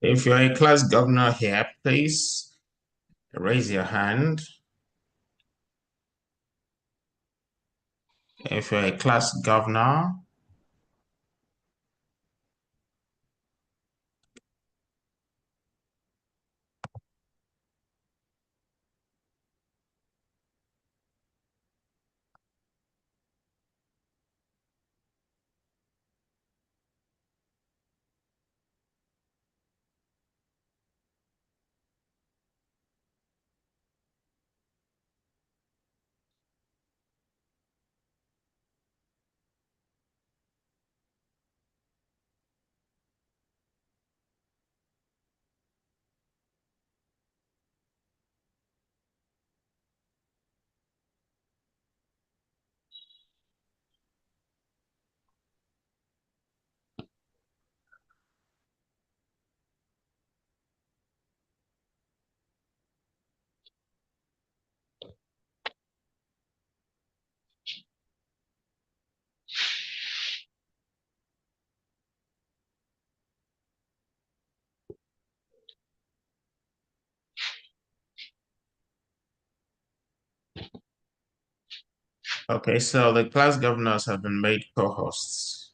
If you're a class governor here, please raise your hand. If you're a class governor, okay, so the class governors have been made co-hosts.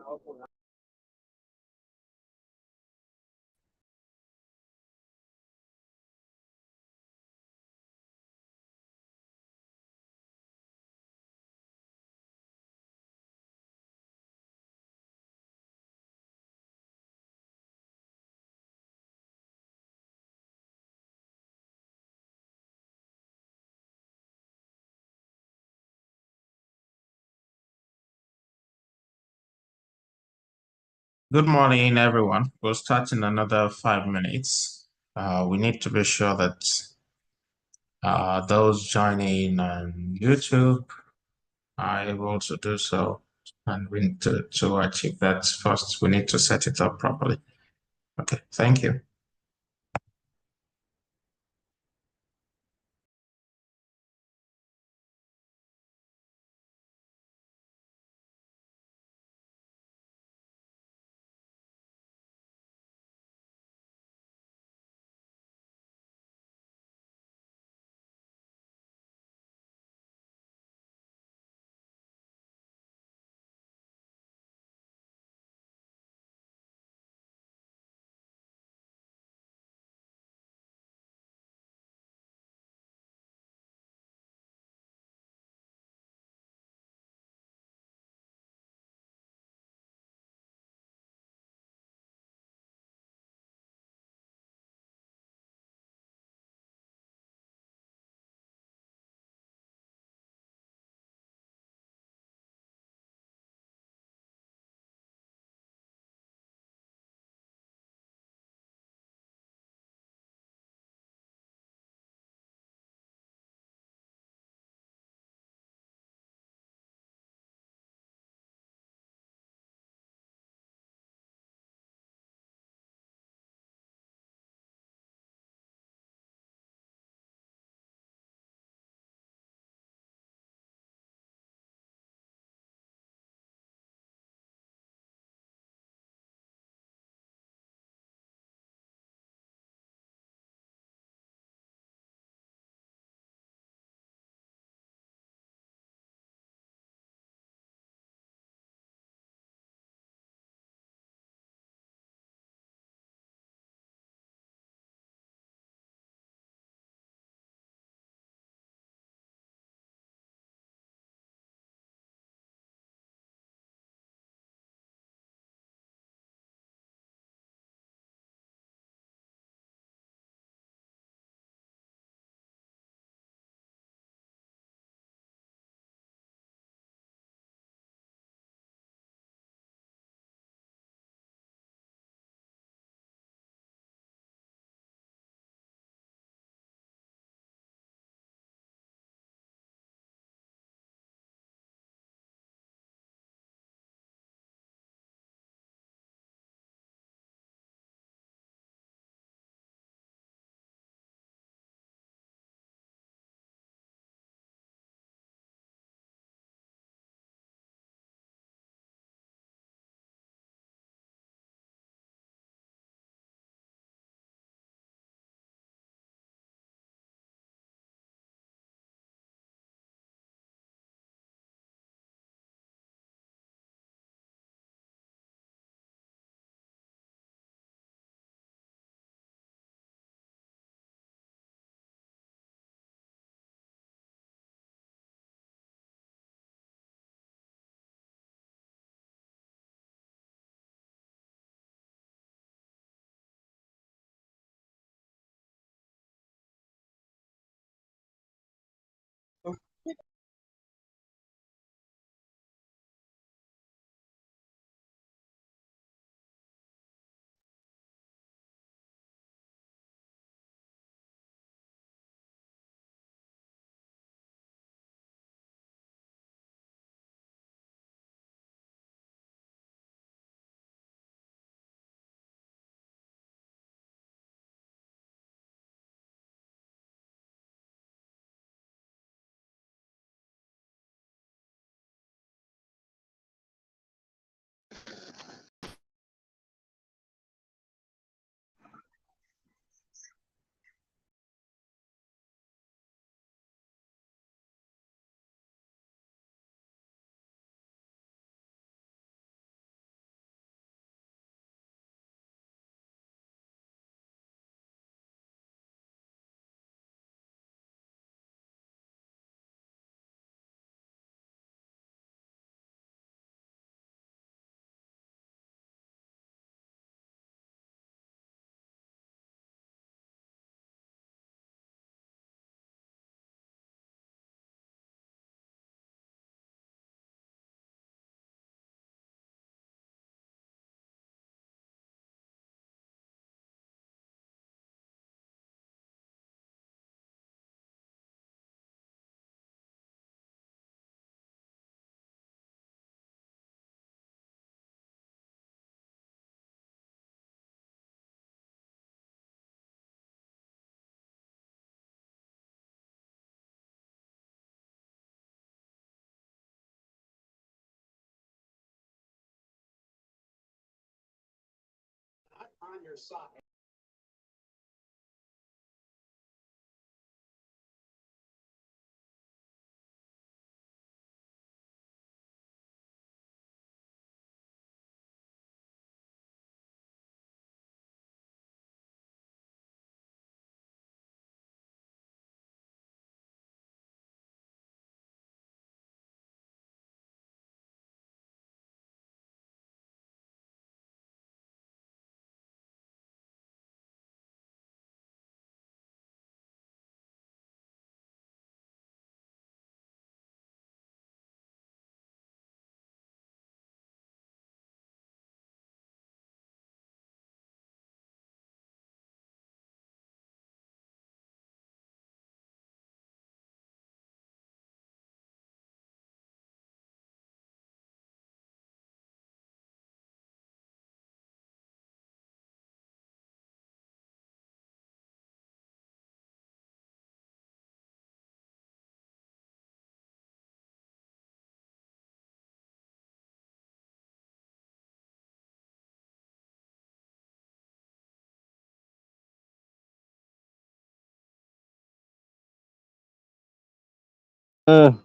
Good morning, everyone. We'll start in another 5 minutes. We need to be sure that those joining on YouTube are able to do so. And we need to achieve that first. We need to set it up properly. Okay, thank you. Mm.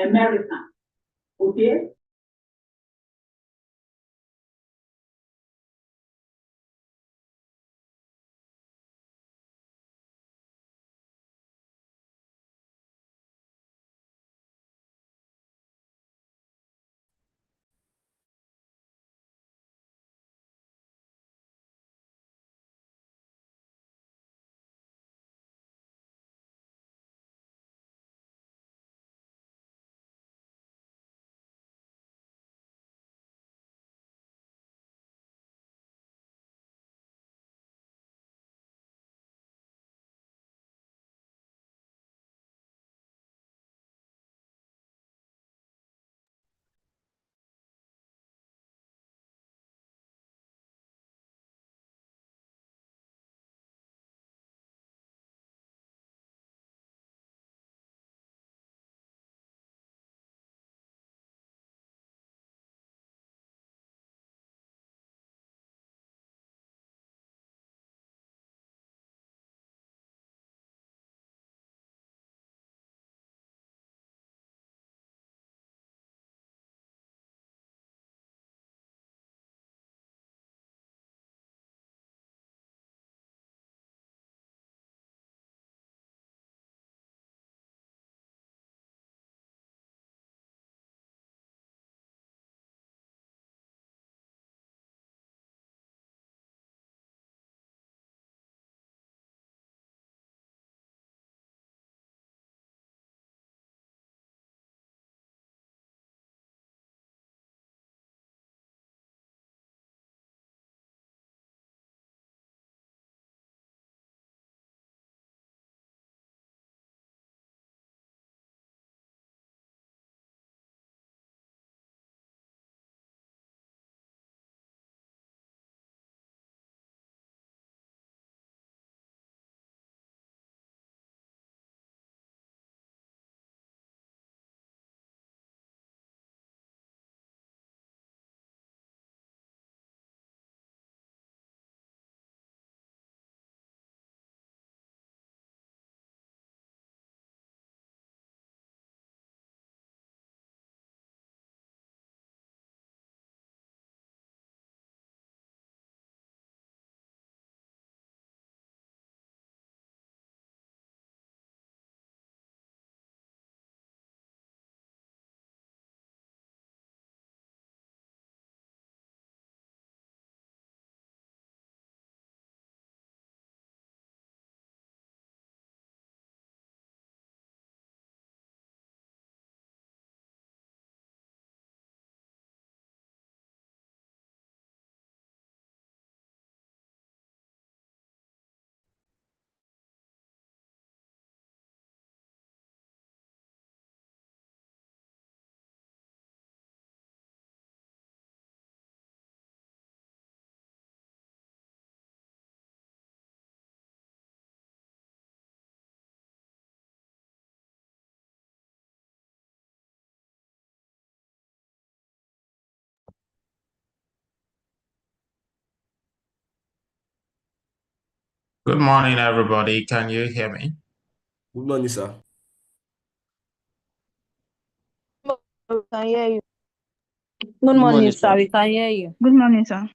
American. Okay? Good morning, everybody. Can you hear me? Good morning, sir. We can hear you. Good morning, sir. We can hear you. Good morning, sir.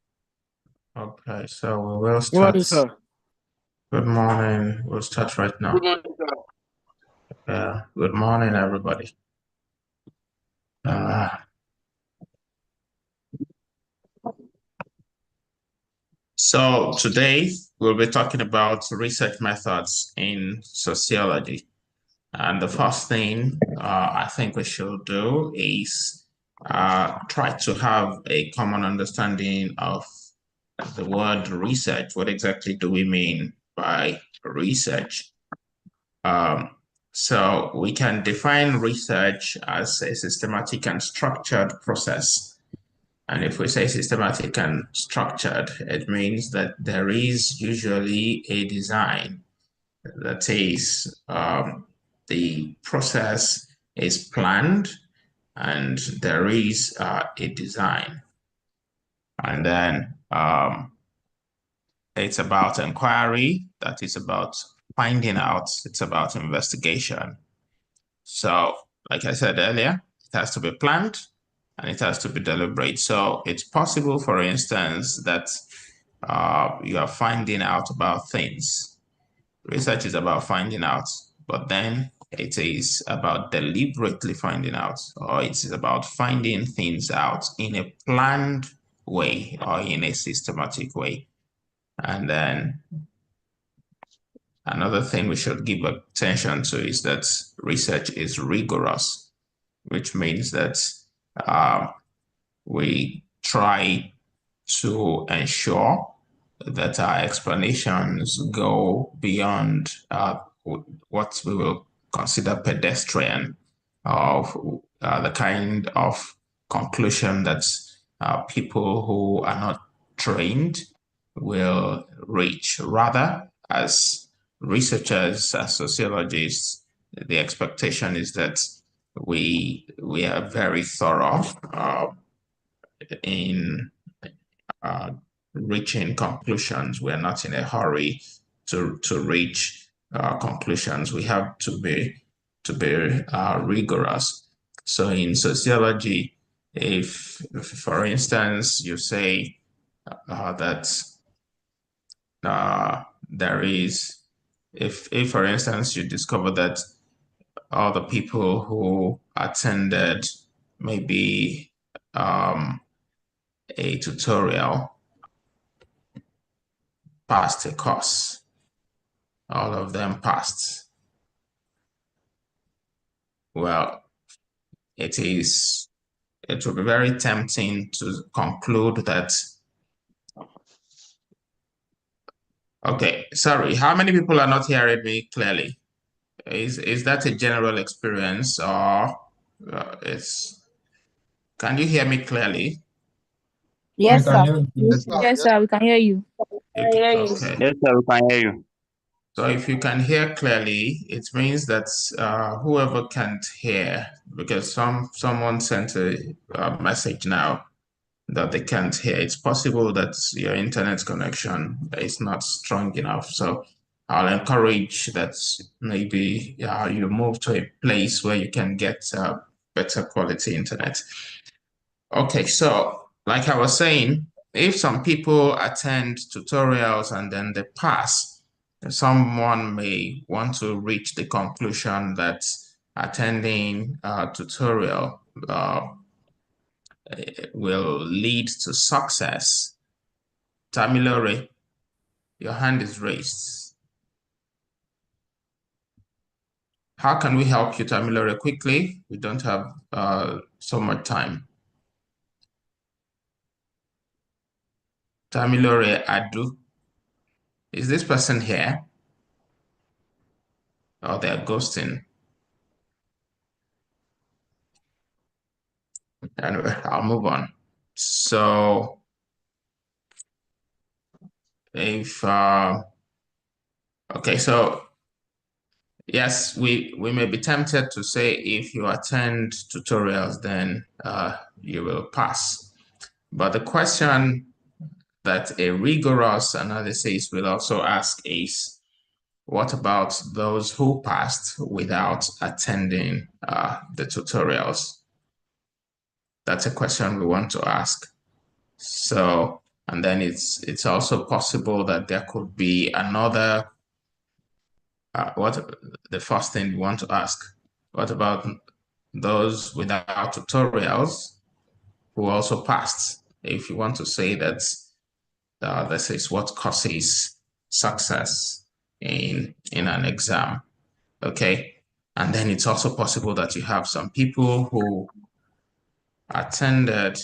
Okay, so we will Good morning, start. sir. Good morning. We'll start right now. Good morning, sir. Good morning, everybody. So today we'll be talking about research methods in sociology. And the first thing I think we should do is try to have a common understanding of the word research. What exactly do we mean by research? So we can define research as a systematic and structured process. And if we say systematic and structured, it means that there is usually a design. That is, the process is planned and there is a design. And then it's about inquiry, that is about finding out, it's about investigation. So, like I said earlier, it has to be planned, and it has to be deliberate. So it's possible, for instance, that you are finding out about things. Research is about finding out, but then it is about deliberately finding out, or it is about finding things out in a planned way or in a systematic way. And then another thing we should give attention to is that research is rigorous, which means that we try to ensure that our explanations go beyond what we will consider pedestrian, of the kind of conclusion that people who are not trained will reach. Rather, as researchers, as sociologists, the expectation is that we are very thorough in reaching conclusions. We're not in a hurry to reach conclusions. We have to be rigorous. So in sociology, if for instance you say that there is, if for instance you discover that all the people who attended maybe a tutorial passed a course, all of them passed. Well, it will be very tempting to conclude that, okay, sorry, how many people are not hearing me clearly? Is that a general experience, or can you hear me clearly? Yes, sir. Yes, sir. Yes, sir. We can hear you. Okay. Yes, sir, we can hear you. So if you can hear clearly, it means that whoever can't hear, because someone sent a message now that they can't hear. It's possible that your internet connection is not strong enough. So I'll encourage that maybe you move to a place where you can get better quality internet. Okay, so like I was saying, if some people attend tutorials and then they pass, someone may want to reach the conclusion that attending a tutorial will lead to success. Tamilore, your hand is raised. How can we help you, Tamilore, quickly? We don't have so much time. Tamilore Adu, is this person here? Oh, they're ghosting. Anyway, I'll move on. So if okay, so yes, we may be tempted to say if you attend tutorials, then you will pass. But the question that a rigorous analysis will also ask is, what about those who passed without attending the tutorials? That's a question we want to ask. So, and then it's also possible that there could be another, what the first thing we want to ask, what about those without tutorials who also passed? If you want to say that this is what causes success in an exam, okay? And then it's also possible that you have some people who attended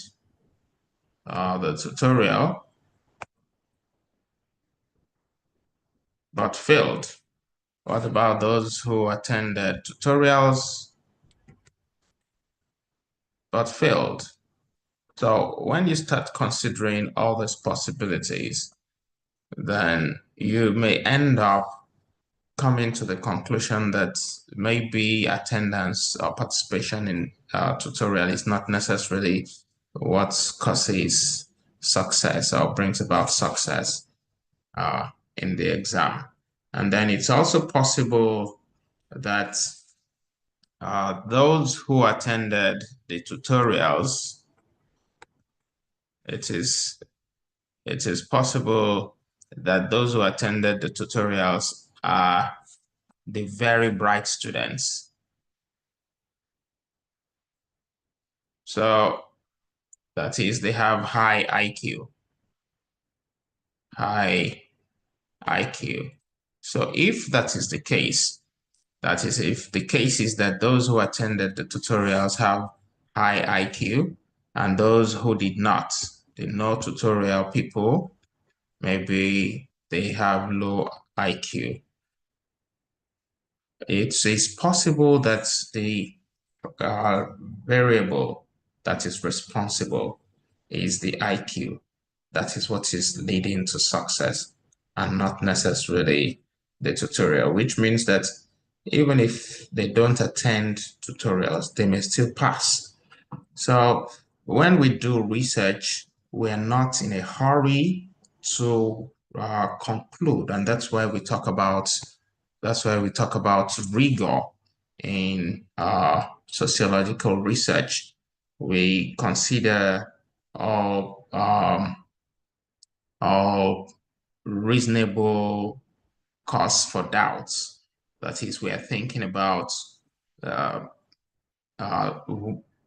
the tutorial but failed. What about those who attended tutorials but failed? So when you start considering all these possibilities, then you may end up coming to the conclusion that maybe attendance or participation in tutorial is not necessarily what causes success or brings about success in the exam. And then it's also possible that those who attended the tutorials, it is possible that those who attended the tutorials are the very bright students. So that is, they have high IQ. High IQ. So if that is the case, that is, if the case is that those who attended the tutorials have high IQ and those who did not, the no tutorial people, maybe they have low IQ. It is possible that the variable that is responsible is the IQ. That is what is leading to success and not necessarily the tutorial, which means that even if they don't attend tutorials, they may still pass. So when we do research, we're not in a hurry to conclude, and that's why we talk about rigor in sociological research. We consider all reasonable cause for doubts. That is, we are thinking about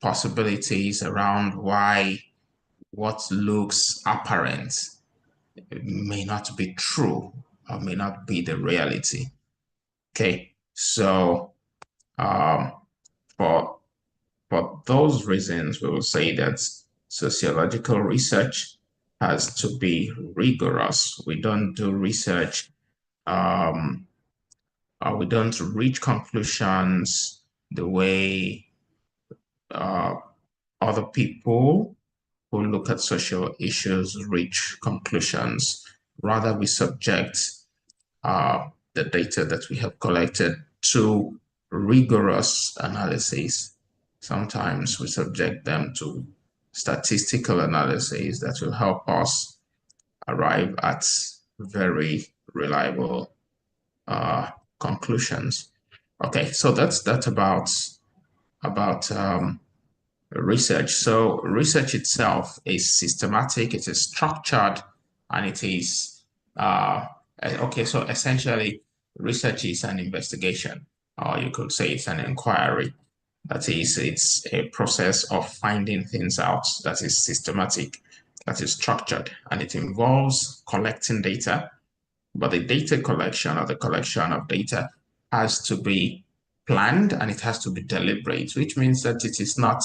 possibilities around why what looks apparent may not be true or may not be the reality. Okay, so for those reasons, we will say that sociological research has to be rigorous. We don't do research, we don't reach conclusions the way other people who look at social issues reach conclusions. Rather, we subject the data that we have collected to rigorous analysis. Sometimes we subject them to statistical analysis that will help us arrive at very reliable conclusions. Okay, so that's about research. So research itself is systematic, it is structured, and it is okay. So essentially, research is an investigation, or you could say it's an inquiry. That is, it's a process of finding things out that is systematic, that is structured, and it involves collecting data. But the data collection, or the collection of data, has to be planned and it has to be deliberate, which means that it is not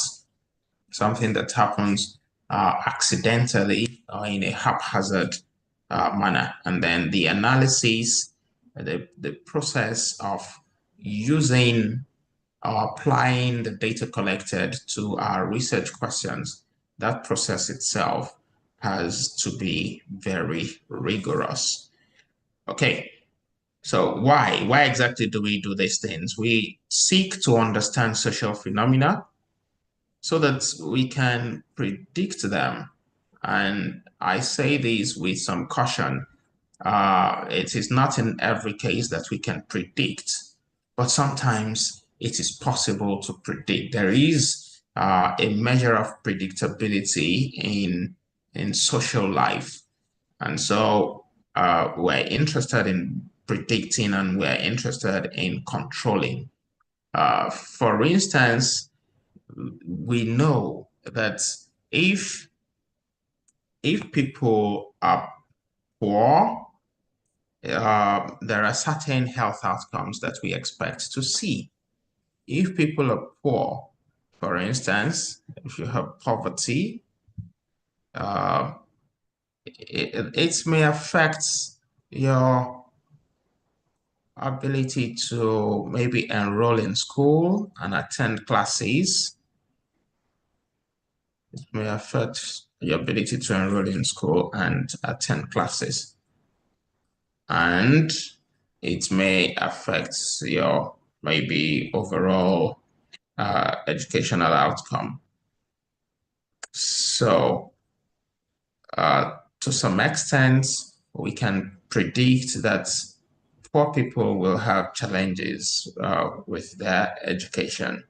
something that happens accidentally or in a haphazard manner. And then the analysis, the process of using or applying the data collected to our research questions, that process itself has to be very rigorous. Okay, so why exactly do we do these things? We seek to understand social phenomena so that we can predict them. And I say this with some caution. It is not in every case that we can predict, but sometimes it is possible to predict. There is a measure of predictability in social life. And so we're interested in predicting and we're interested in controlling. For instance, we know that if people are poor, there are certain health outcomes that we expect to see. If people are poor, for instance, if you have poverty, it may affect your ability to maybe enroll in school and attend classes. It may affect your ability to enroll in school and attend classes. And it may affect your maybe overall educational outcome. So to some extent, we can predict that poor people will have challenges with their education.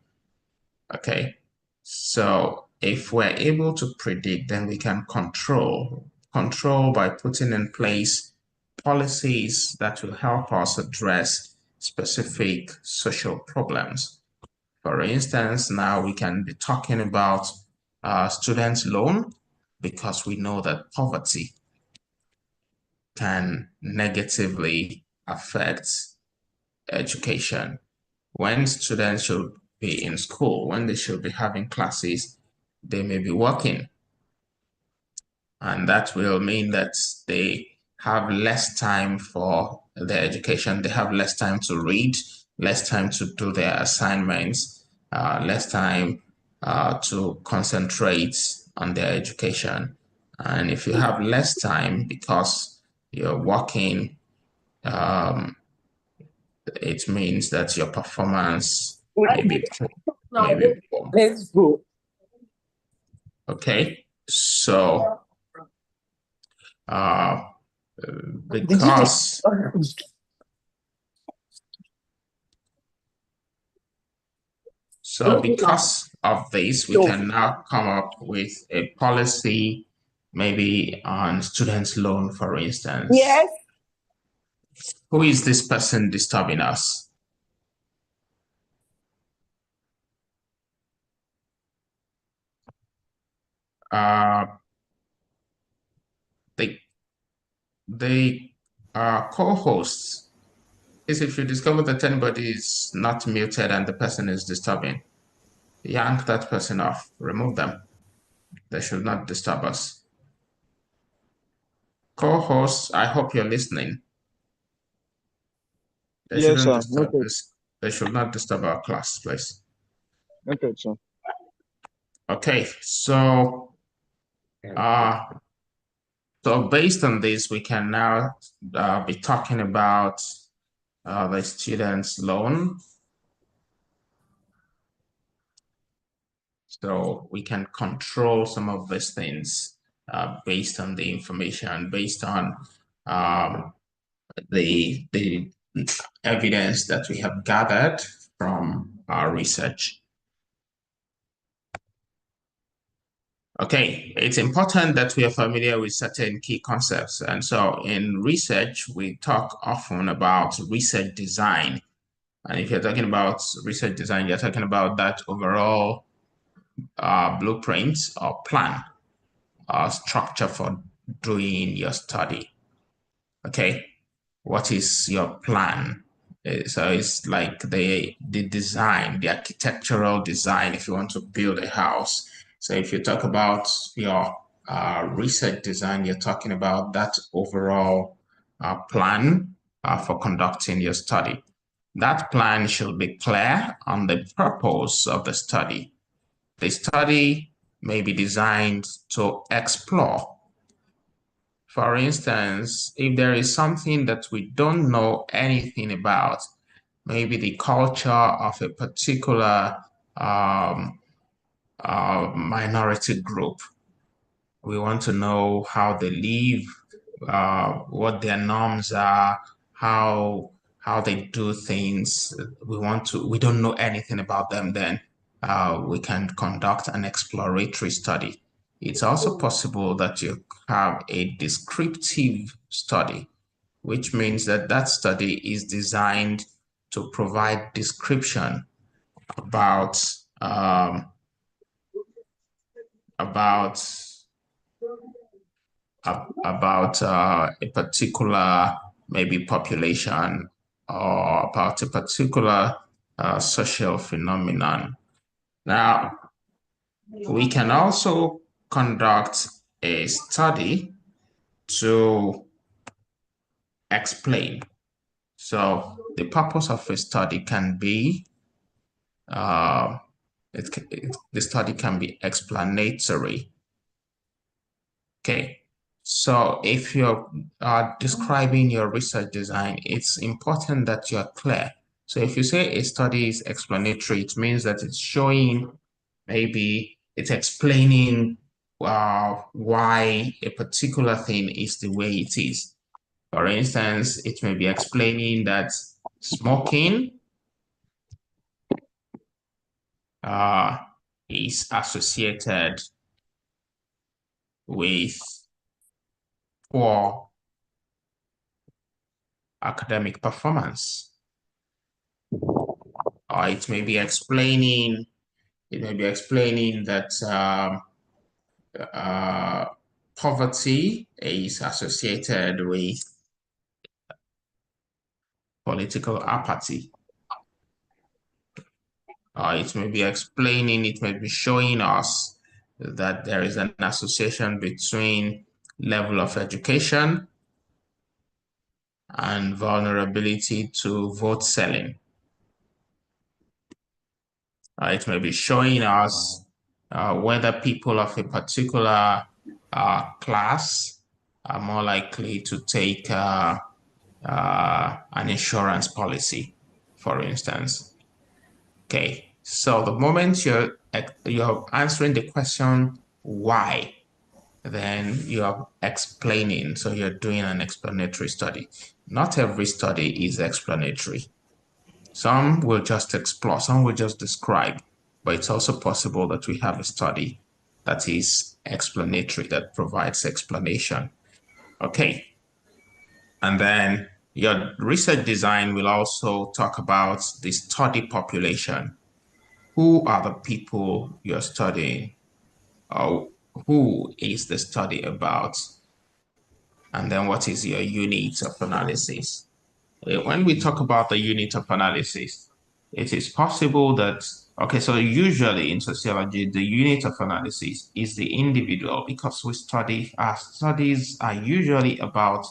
Okay, so if we're able to predict, then we can control by putting in place policies that will help us address specific social problems. For instance, now we can be talking about student loan, because we know that poverty can negatively affect education. When students should be in school, when they should be having classes, they may be working. And that will mean that they have less time for their education. They have less time to read, less time to do their assignments, less time to concentrate on their education. And if you have less time because you're working, it means that your performance may be poor. Let's go. Okay, so because of this, we can now come up with a policy, maybe on student loan, for instance. Yes. Who is this person disturbing us? The co-hosts is, if you discover that anybody is not muted and the person is disturbing, yank that person off, remove them. They should not disturb us. Co-hosts, I hope you're listening. They shouldn't disturb this. They should not disturb our class, please. Okay, sir. Okay, so based on this, we can now be talking about the student's loan. So we can control some of these things based on the information, based on the evidence that we have gathered from our research. Okay, it's important that we are familiar with certain key concepts. And so in research, we talk often about research design. And if you're talking about research design, you're talking about that overall blueprint or plan or structure for doing your study. Okay, what is your plan? So it's like the design, the architectural design, if you want to build a house. So if you talk about your research design, you're talking about that overall plan for conducting your study. That plan should be clear on the purpose of the study. The study may be designed to explore. For instance, if there is something that we don't know anything about, maybe the culture of a particular minority group, we want to know how they live, what their norms are, how they do things. We don't know anything about them, then we can conduct an exploratory study. It's also possible that you have a descriptive study, which means that that study is designed to provide description about a particular maybe population or about a particular social phenomenon. Now, we can also conduct a study to explain. So the purpose of a study can be, the study can be explanatory. Okay, so if you're describing your research design, it's important that you're clear. So if you say a study is explanatory, it means that it's showing, maybe it's explaining why a particular thing is the way it is. For instance, it may be explaining that smoking is associated with poor academic performance. Or it may be explaining that poverty is associated with political apathy. It may be showing us that there is an association between level of education and vulnerability to vote selling. It may be showing us whether people of a particular class are more likely to take an insurance policy, for instance. Okay, so the moment you're answering the question why, then you're explaining, so you're doing an explanatory study. Not every study is explanatory. Some will just explore, some will just describe, but it's also possible that we have a study that is explanatory, that provides explanation. Okay. And then your research design will also talk about the study population. Who are the people you're studying? Who is the study about? And then what is your unit of analysis? When we talk about the unit of analysis, it is possible that, okay, so usually in sociology, the unit of analysis is the individual, because our studies are usually about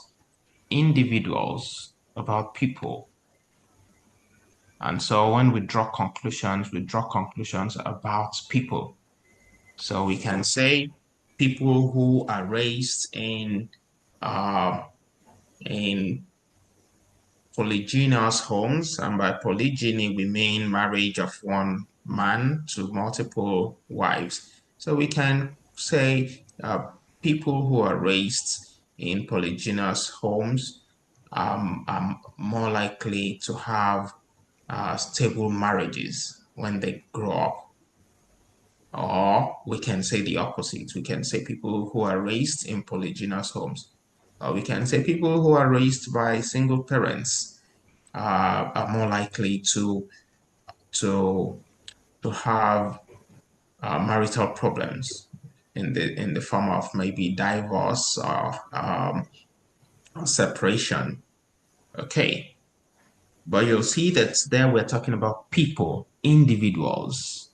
individuals, about people. And so when we draw conclusions about people. So we can say people who are raised in polygynous homes, and by polygyny we mean marriage of one man to multiple wives. So we can say people who are raised in polygynous homes are more likely to have stable marriages when they grow up. Or we can say the opposite. We can say people who are raised in polygynous homes. Or we can say people who are raised by single parents are more likely to have marital problems in the form of maybe divorce or separation. Okay. But you'll see that there we're talking about people, individuals.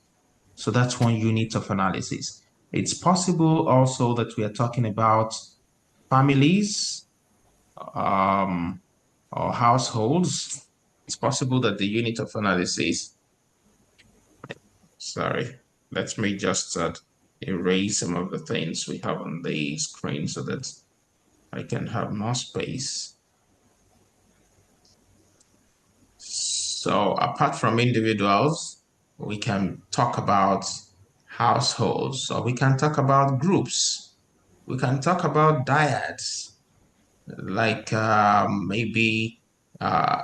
So that's one unit of analysis. It's possible also that we are talking about families or households. It's possible that the unit of analysis, sorry, let me just erase some of the things we have on the screen so that I can have more space. So apart from individuals, we can talk about households, or we can talk about groups. We can talk about dyads, like maybe a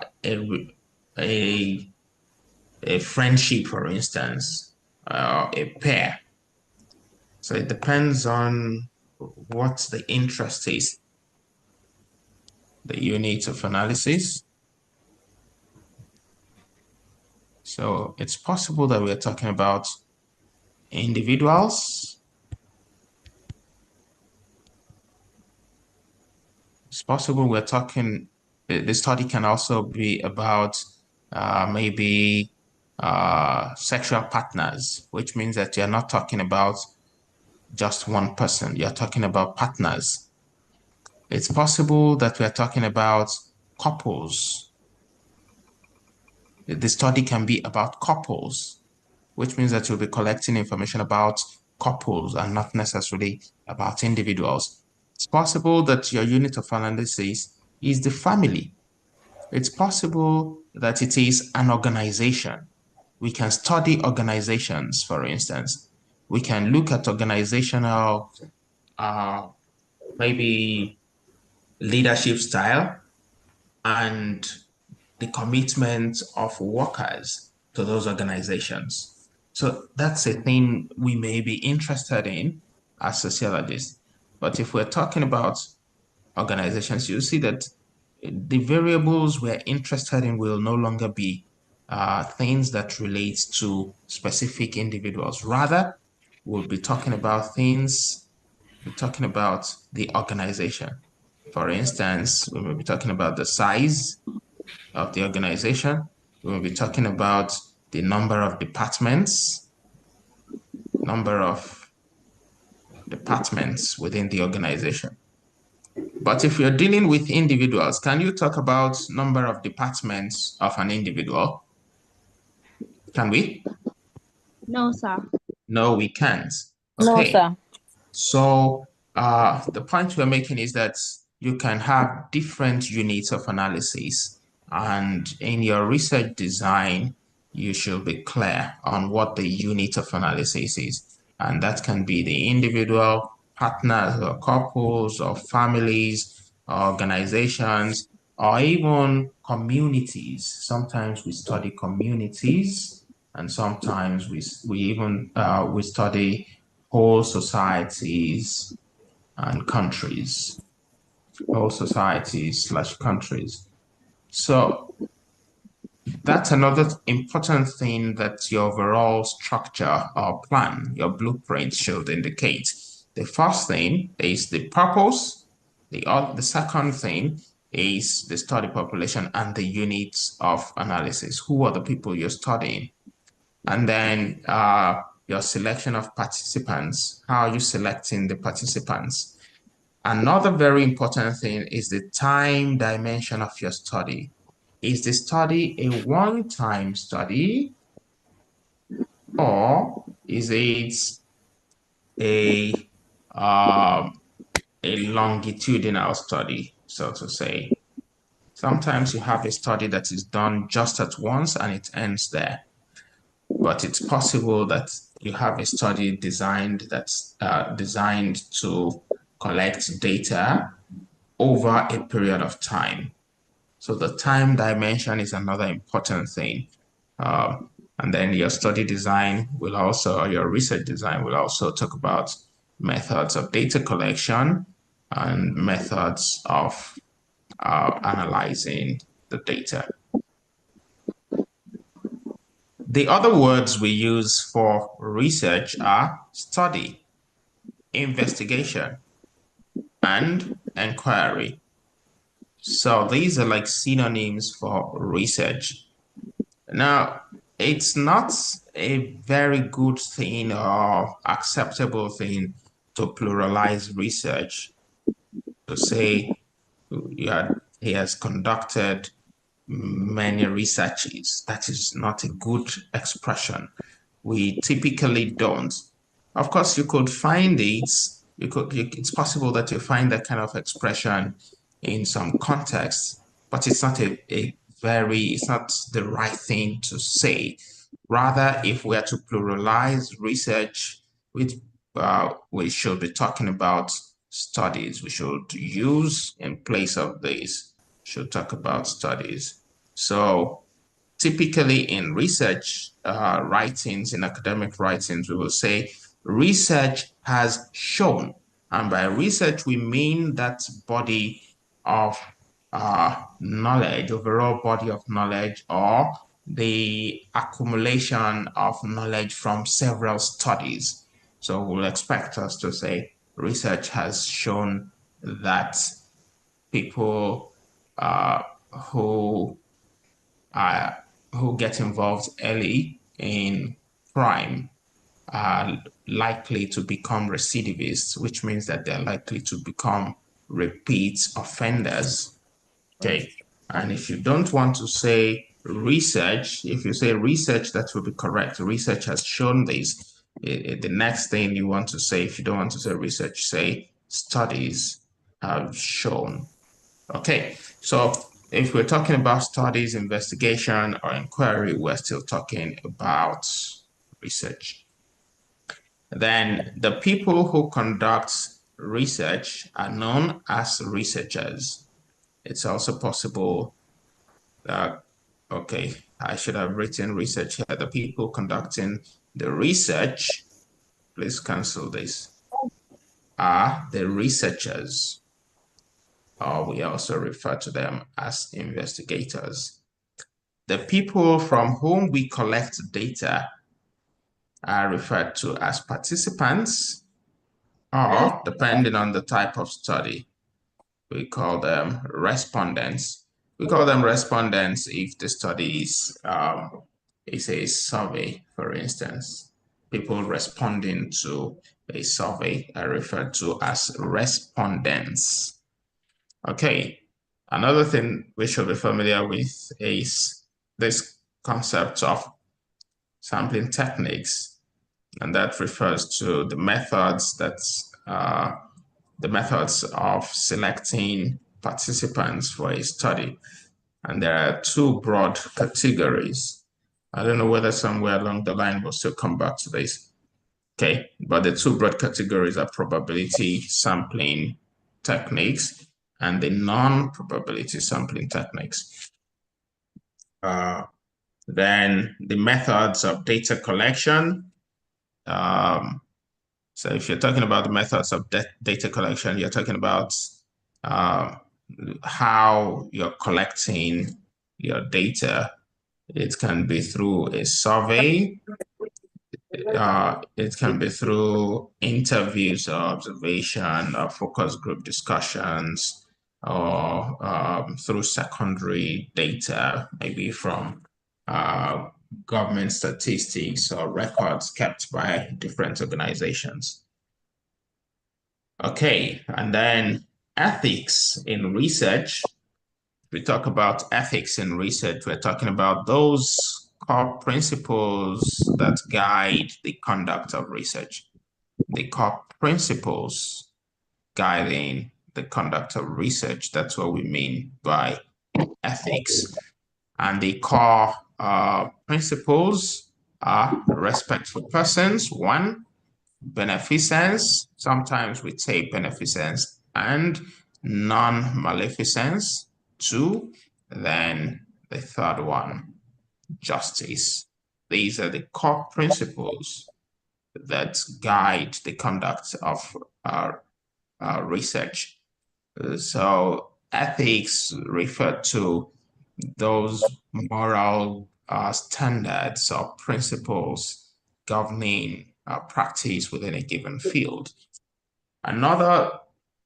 friendship, for instance, a pair. So it depends on what the interest is. The unit of analysis. So it's possible that we're talking about individuals. It's possible we're talking, the study can also be about maybe sexual partners, which means that you're not talking about just one person, you're talking about partners. It's possible that we're talking about couples. The study can be about couples, which means that you'll be collecting information about couples and not necessarily about individuals. It's possible that your unit of analysis is the family. It's possible that it is an organization. We can study organizations, for instance. We can look at organizational, maybe leadership style, and the commitment of workers to those organizations. So that's a thing we may be interested in as sociologists. But if we're talking about organizations, you see that the variables we're interested in will no longer be things that relate to specific individuals. Rather, we'll be talking about the organization. For instance, we will be talking about the size of the organization. We will be talking about the number of departments within the organization. But if you're dealing with individuals, can you talk about number of departments of an individual? Can we? No, sir. No, we can't. No, Okay. sir. So the point we're making is that you can have different units of analysis, and in your research design, you should be clear on what the unit of analysis is. And that can be the individual, partners, or couples, or families, or organizations, or even communities. Sometimes we study communities, and sometimes we even study whole societies and countries, whole societies/countries. So that's another important thing that your overall structure or plan, your blueprint should indicate. The first thing is the purpose. The second thing is the study population and the units of analysis. Who are the people you're studying? And then your selection of participants. How are you selecting the participants? Another very important thing is the time dimension of your study. Is the study a one-time study, or is it a longitudinal study, so to say? Sometimes you have a study that is done just at once and it ends there. But it's possible that you have a study designed that's designed to collect data over a period of time. So the time dimension is another important thing. And then your study design will also, your research design will also talk about methods of data collection and methods of analyzing the data. The other words we use for research are study, investigation, and inquiry. So these are like synonyms for research. Now, it's not a very good thing or acceptable thing to pluralize research, to say he has conducted many researches. That is not a good expression. We typically don't. Of course, you could find it. It's possible that you find that kind of expression in some context, but it's not it's not the right thing to say. Rather, if we are to pluralize research, we should be talking about studies. We should use in place of this, should talk about studies. So typically in research writings, in academic writings, we will say research has shown. And by research, we mean that body of knowledge, overall body of knowledge, or the accumulation of knowledge from several studies. So we'll expect us to say research has shown that people who get involved early in crime are likely to become recidivists, which means that they're likely to become repeat offenders. Okay. And if you don't want to say research, if you say research, that will be correct. Research has shown this. The next thing you want to say, if you don't want to say research, say studies have shown. Okay, so if we're talking about studies, investigation, or inquiry, we're still talking about research. Then the people who conduct research are known as researchers. It's also possible that, okay, I should have written research here. The people conducting the research, please cancel this, are the researchers, or we also refer to them as investigators. The people from whom we collect data are referred to as participants, or depending on the type of study, we call them respondents. We call them respondents if the study is a survey, for instance. People responding to a survey are referred to as respondents. Okay, another thing we should be familiar with is this concept of sampling techniques, and that refers to the methods of selecting participants for a study. And there are two broad categories. I don't know whether somewhere along the line we'll still come back to this. Okay, but the two broad categories are probability sampling techniques and the non-probability sampling techniques. Then the methods of data collection. So if you're talking about the methods of data collection, you're talking about how you're collecting your data. It can be through a survey. It can be through interviews or observation or focus group discussions, or through secondary data, maybe from government statistics or records kept by different organizations. Okay, and then ethics in research. We talk about ethics in research, we're talking about those core principles that guide the conduct of research. The core principles guiding the conduct of research, that's what we mean by ethics. And the core principles are respect for persons, one, beneficence, sometimes we say beneficence, and non-maleficence, two, then the third one, justice. These are the core principles that guide the conduct of our research. So ethics refer to those moral standards or principles governing practice within a given field. Another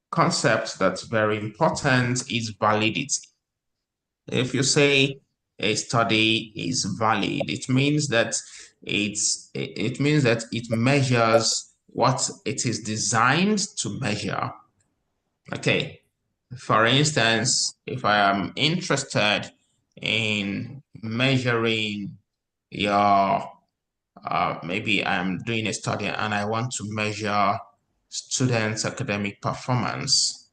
concept that's very important is validity. If you say a study is valid, it means that it measures what it is designed to measure. Okay, for instance, if I am interested in measuring your, maybe I'm doing a study and I want to measure students' academic performance.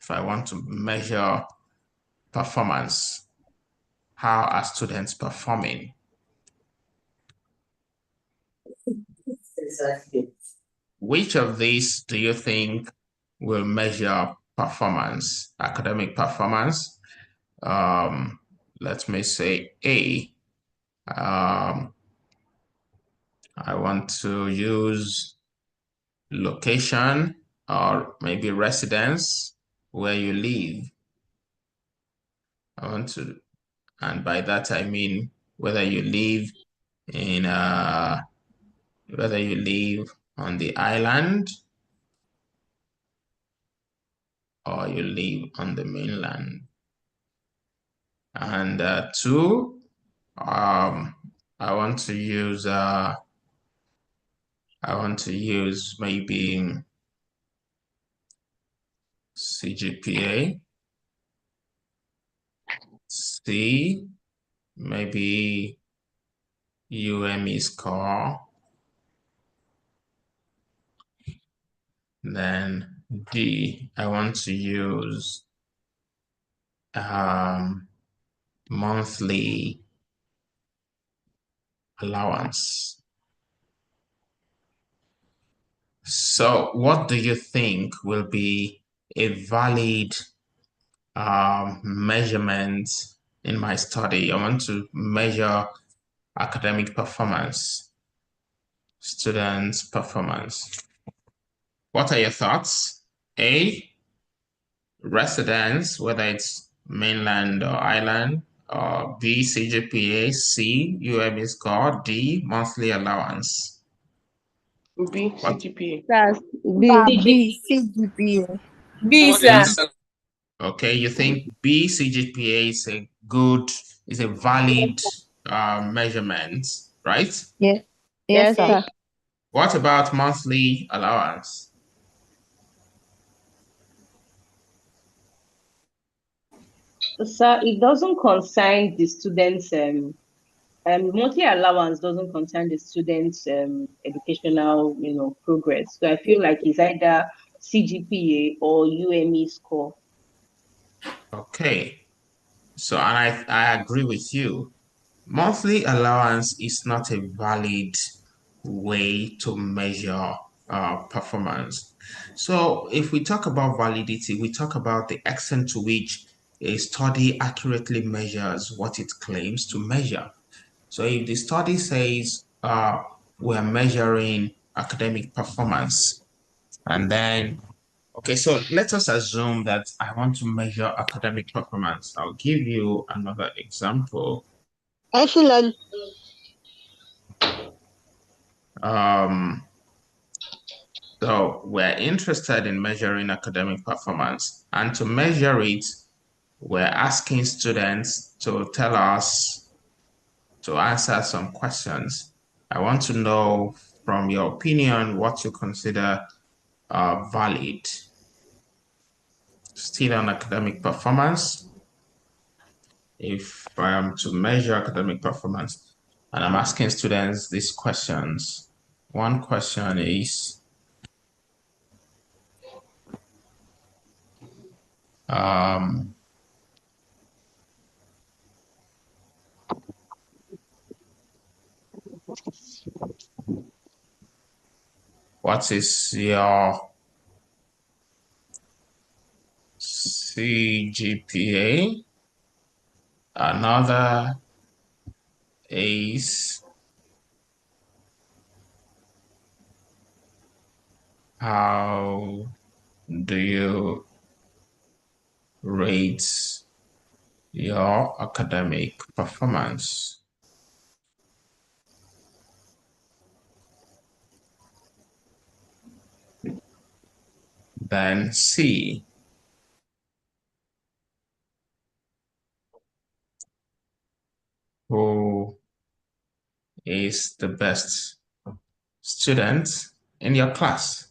If I want to measure performance, how are students performing? Exactly. Which of these do you think will measure performance, academic performance? Let me say A. I want to use location or maybe residence, where you live. And by that I mean whether you live in whether you live on the island or you live on the mainland. And two, I want to use maybe CGPA. C, maybe UME score. Then D, I want to use monthly allowance. So what do you think will be a valid measurement in my study? I want to measure academic performance, students' performance. What are your thoughts? A, residence, whether it's mainland or island, or B, CGPA, C, UME score, D, monthly allowance. B, CGPA. That's B, CGPA. B, sir. Okay, you think B, CGPA is a valid measurement, right? Yes. Yes, sir. What about monthly allowance? Sir, it doesn't concern the students. Monthly allowance doesn't concern the students' educational, progress. So I feel like it's either CGPA or UME score. Okay, so I agree with you. Monthly allowance is not a valid way to measure performance. So if we talk about validity, we talk about the extent to which a study accurately measures what it claims to measure. So if the study says we're measuring academic performance, and then, okay, so let us assume that I want to measure academic performance. I'll give you another example. Excellent. So we're interested in measuring academic performance, and to measure it, we're asking students to tell us, to answer some questions. I want to know from your opinion what you consider valid. Still on academic performance, if I am to measure academic performance, and I'm asking students these questions. One question is, what is your CGPA? Another is, how do you rate your academic performance? Then C, who is the best student in your class?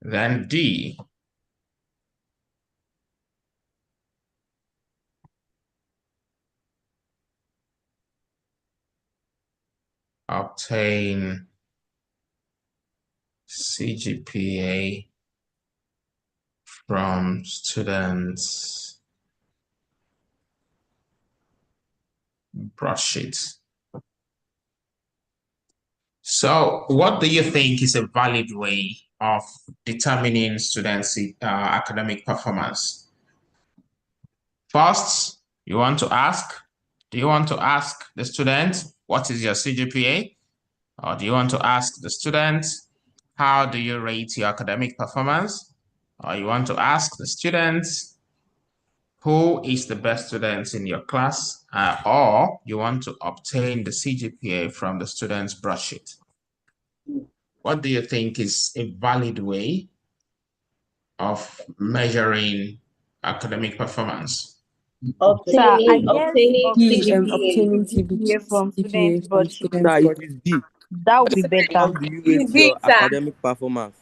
Then D, obtain CGPA from students' broadsheets. So what do you think is a valid way of determining students' academic performance? First, do you want to ask the student, what is your CGPA? Or do you want to ask the student, how do you rate your academic performance? Or you want to ask the students, who is the best student in your class? Or you want to obtain the CGPA from the student's broadsheet? What do you think is a valid way of measuring academic performance? Obtaining CGPA from students' broadsheet. Sir, it is B. That would be How better. do you rate your academic performance?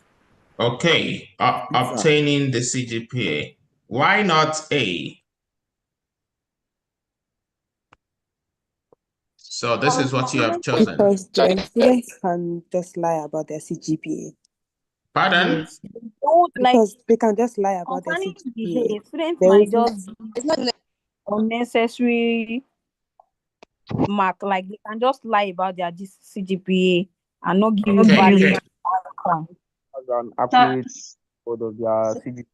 Okay, Yes, sir. obtaining the CGPA. Why not A? So this is what you have chosen. Because students can just lie about their CGPA. Pardon? Yes. Don't like Because they can just lie about their concerning CGPA. the students There might is no, just it's not unnecessary mark, like they can just lie about their CGPA and not give you Okay. valid outcome. As an Sir, accurate code of their CGP.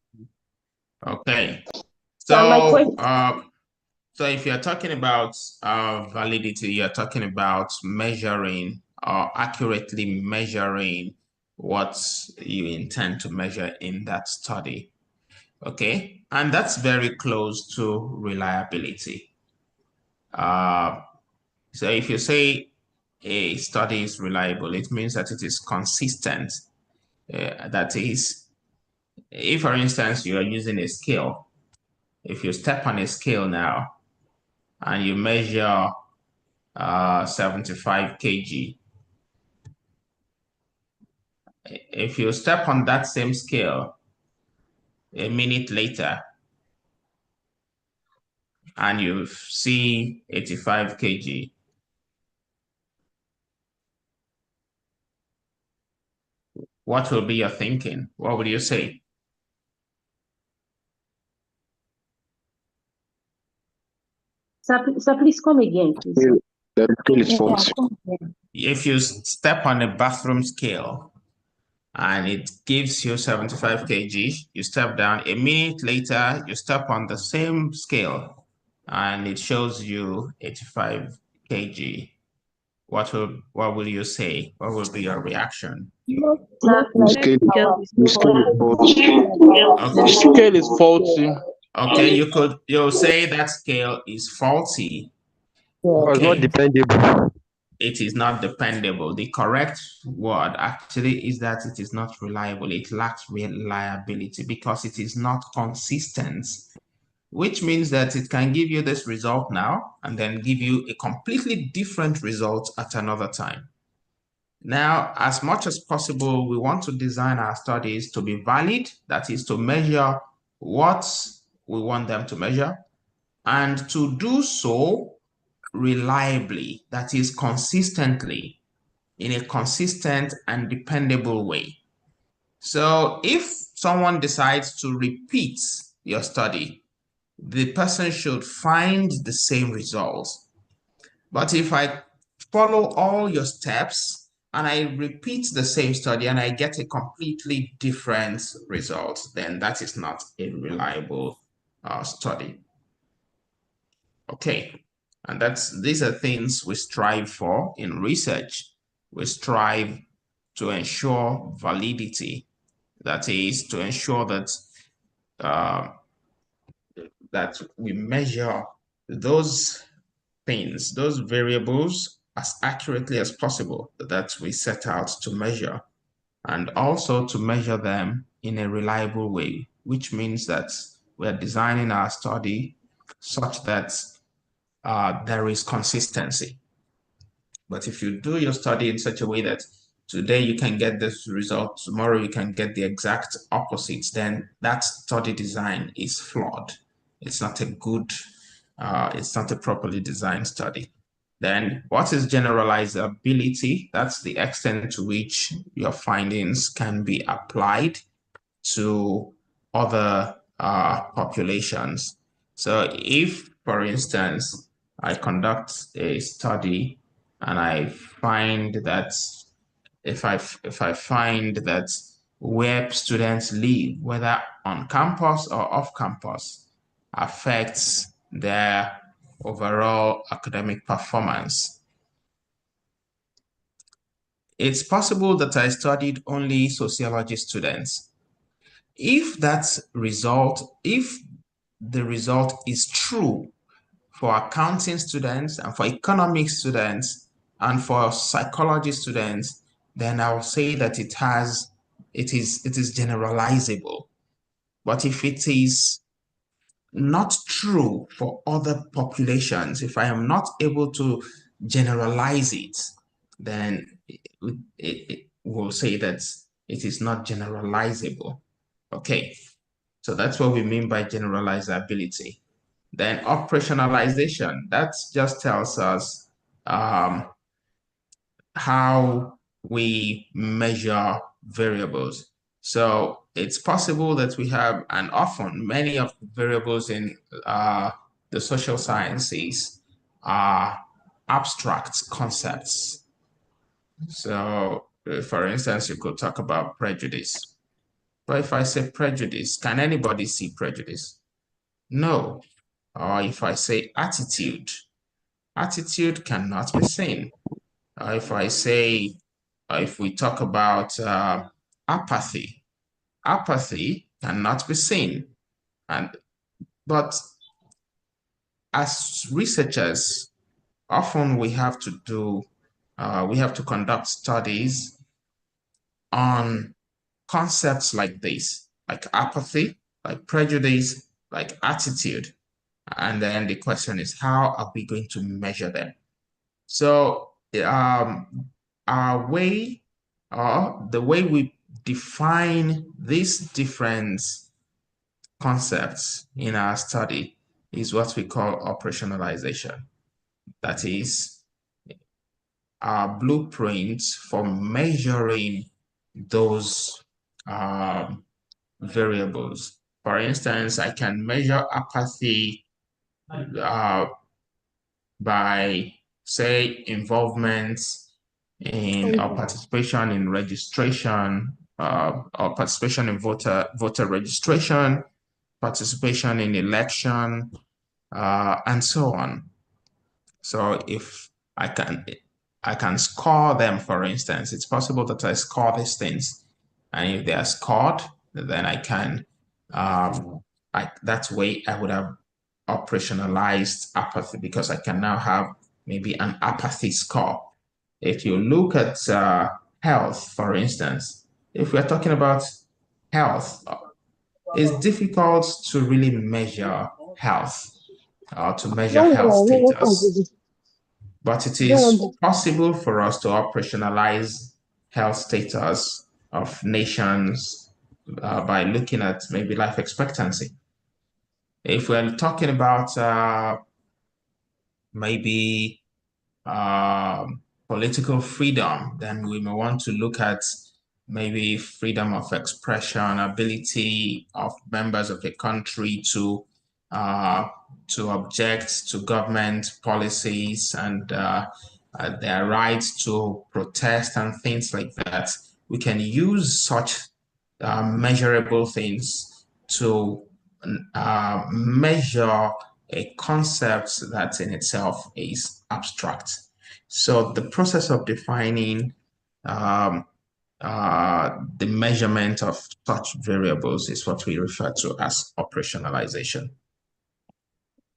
Okay. sir, my So, question. so if you're talking about validity, you're talking about measuring or accurately measuring what you intend to measure in that study. Okay. And that's very close to reliability. So if you say a study is reliable, it means that it is consistent. That is, if for instance you are using a scale, if you step on a scale now and you measure 75 kg, if you step on that same scale a minute later and you see 85 kg, what will be your thinking? What would you say? Sir, please come again, please. The scale is Yeah, false. come again. If you step on a bathroom scale and it gives you 75 kg, you step down. A minute later, you step on the same scale and it shows you 85 kg. What will you say? What will be your reaction? Sir, The scale the scale is false. The scale is faulty. Okay, you'll say that scale is faulty. It's not Okay, dependable. it is not dependable. The correct word actually is that it is not reliable. It lacks reliability because it is not consistent, which means that it can give you this result now and then give you a completely different result at another time. Now, as much as possible, we want to design our studies to be valid, that is to measure what we want them to measure, and to do so reliably, that is consistently, in a consistent and dependable way. So if someone decides to repeat your study, the person should find the same results. But if I follow all your steps and I repeat the same study and I get a completely different result, then that is not a reliable study. Okay, and these are things we strive for in research. We strive to ensure validity, that is, to ensure that that we measure those things, those variables, as accurately as possible that we set out to measure, and also to measure them in a reliable way, which means that we're designing our study such that there is consistency. But if you do your study in such a way that today you can get this result, tomorrow you can get the exact opposites, then that study design is flawed. It's not a good, it's not a properly designed study. Then what is generalizability? That's the extent to which your findings can be applied to other populations. So if, for instance, I conduct a study and I find that if I find that where students live, whether on campus or off campus, affects their overall academic performance, it's possible that I studied only sociology students. If the result is true for accounting students and for economics students and for psychology students, then I'll say that it is generalizable. But if it is not true for other populations, if I am not able to generalize it, then it will say that it is not generalizable. Okay, so that's what we mean by generalizability. Then operationalization, that just tells us how we measure variables. So it's possible that we have, and often many of the variables in the social sciences are abstract concepts. So, for instance, you could talk about prejudice. But if I say prejudice, can anybody see prejudice? No. Or if I say attitude, attitude cannot be seen. Or if I say, if we talk about apathy, apathy cannot be seen. But as researchers, often we have to conduct studies on concepts like this, like apathy, like prejudice, like attitude. And then the question is, how are we going to measure them? So our way, or the way we define these different concepts in our study is what we call operationalization. That is our blueprint for measuring those variables. For instance, I can measure apathy by, say, involvement in or participation in registration, or participation in voter registration, participation in election, and so on. So if I can score them, for instance, it's possible that I score these things, and if they are scored, then I can, that way I would have operationalized apathy, because I can now have maybe an apathy score. If you look at health, for instance, if we're talking about health, it's difficult to really measure health, or to measure health status. But it is possible for us to operationalize health status of nations by looking at maybe life expectancy. If we're talking about maybe political freedom, then we may want to look at maybe freedom of expression, ability of members of a country to object to government policies, and their rights to protest and things like that. We can use such measurable things to measure a concept that in itself is abstract. So the process of defining the measurement of such variables is what we refer to as operationalization.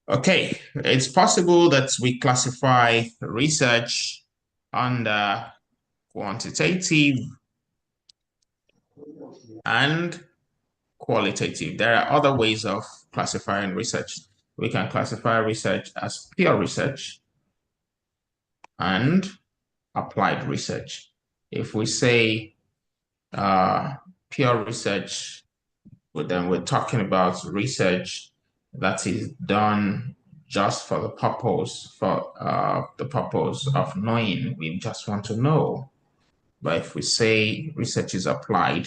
Okay, it's possible that we classify research under quantitative and qualitative. There are other ways of classifying research. We can classify research as pure research and applied research. If we say pure research, then we're talking about research that is done just for the purpose of knowing. We just want to know. But if we say research is applied,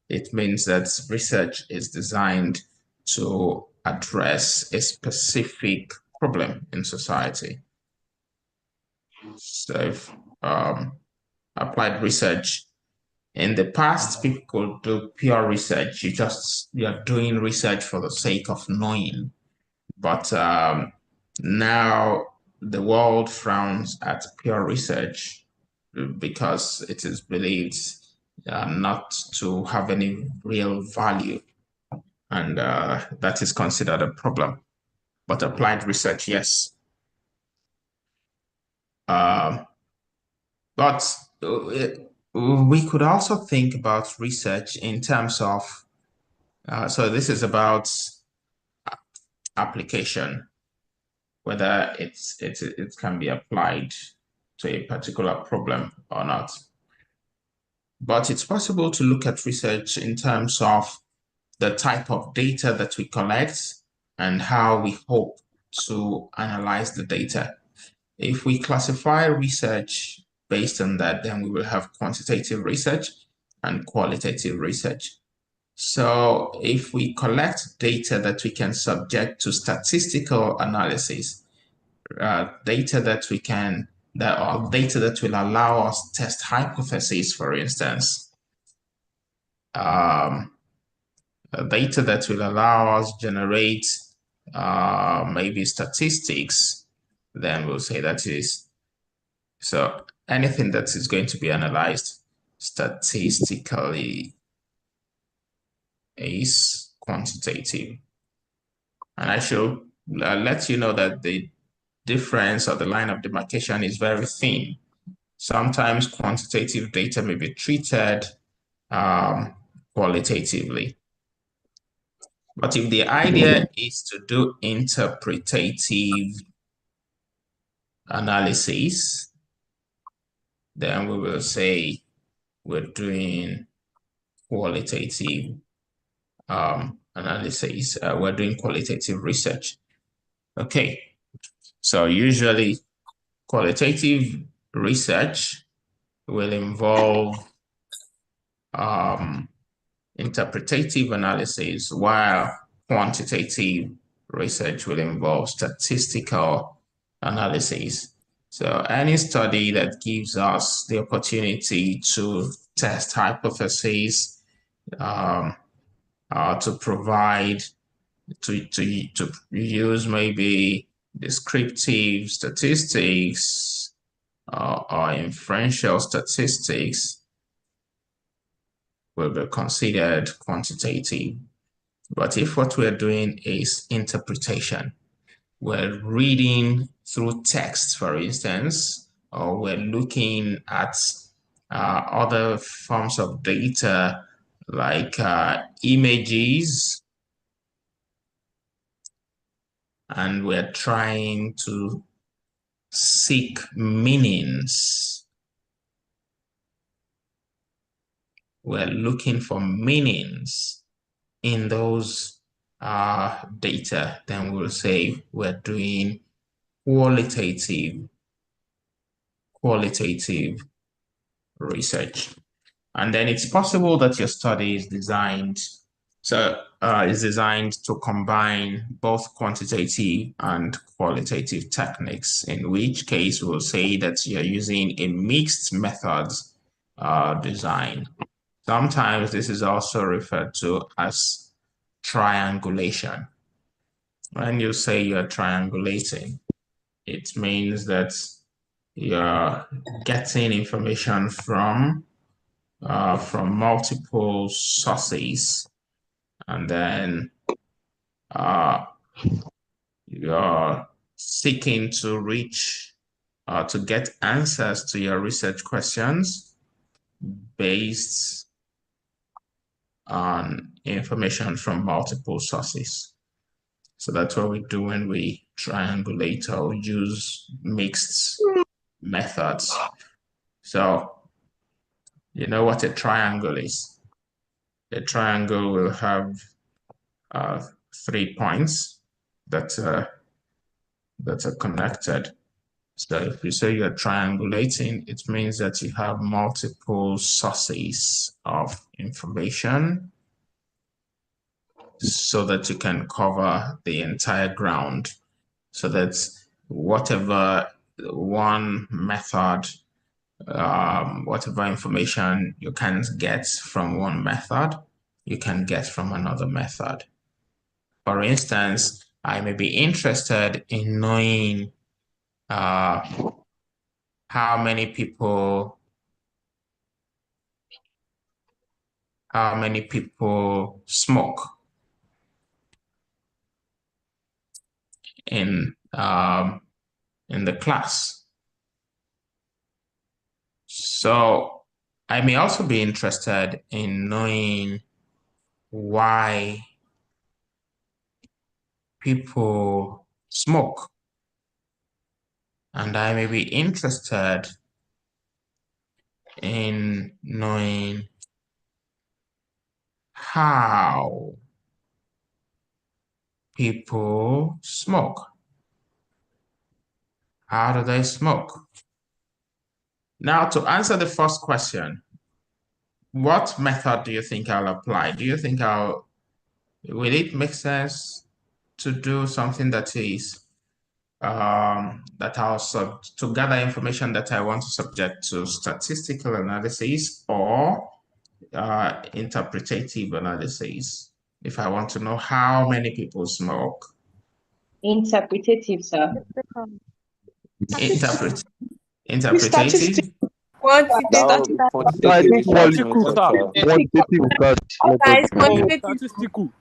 it means that research is designed to address a specific problem in society. So if applied research, in the past, people could do pure research. You're doing research for the sake of knowing. But now the world frowns at pure research because it is believed not to have any real value. And that is considered a problem. But applied research, yes. But we could also think about research in terms of, so this is about application, whether it can be applied to a particular problem or not. But it's possible to look at research in terms of the type of data that we collect and how we hope to analyze the data. If we classify research based on that, then we will have quantitative research and qualitative research. So if we collect data that we can subject to statistical analysis, data that will allow us test hypotheses, for instance, data that will allow us generate maybe statistics, then we'll say that is, so anything that is going to be analyzed statistically is quantitative. And I should let you know that the difference or the line of demarcation is very thin. Sometimes quantitative data may be treated qualitatively. But if the idea is to do interpretative analysis, then we will say we're doing qualitative analysis. We're doing qualitative research. Okay, so usually qualitative research will involve interpretative analysis, while quantitative research will involve statistical analysis. So any study that gives us the opportunity to test hypotheses, to provide, to use maybe descriptive statistics or inferential statistics, will be considered quantitative. But if what we're doing is interpretation, we're reading through text, for instance, or we're looking at other forms of data like images, and we're trying to seek meanings. We're looking for meanings in those data, then we'll say we're doing qualitative research. And then it's possible that your study is designed to combine both quantitative and qualitative techniques, in which case we'll say that you're using a mixed methods design. Sometimes this is also referred to as triangulation. When you say you're triangulating, it means that you're getting information from multiple sources, and then you're seeking to reach to get answers to your research questions based on information from multiple sources. So that's what we do when we triangulate or use mixed methods. So you know what a triangle is. A triangle will have 3 points that are connected. So if you say you're triangulating, it means that you have multiple sources of information so that you can cover the entire ground, so that whatever one method, whatever information you can't get from one method, you can get from another method. For instance, I may be interested in knowing how many people smoke in the class. So I may also be interested in knowing why people smoke, and I may be interested in knowing how people smoke. How do they smoke? Now, to answer the first question, what method do you think I'll apply? Do you think will it make sense to do something that is to gather information that I want to subject to statistical analysis or interpretative analysis? If I want to know how many people smoke. Interpretative, sir. Interpretative? Quantitative. Quantitative Statistical.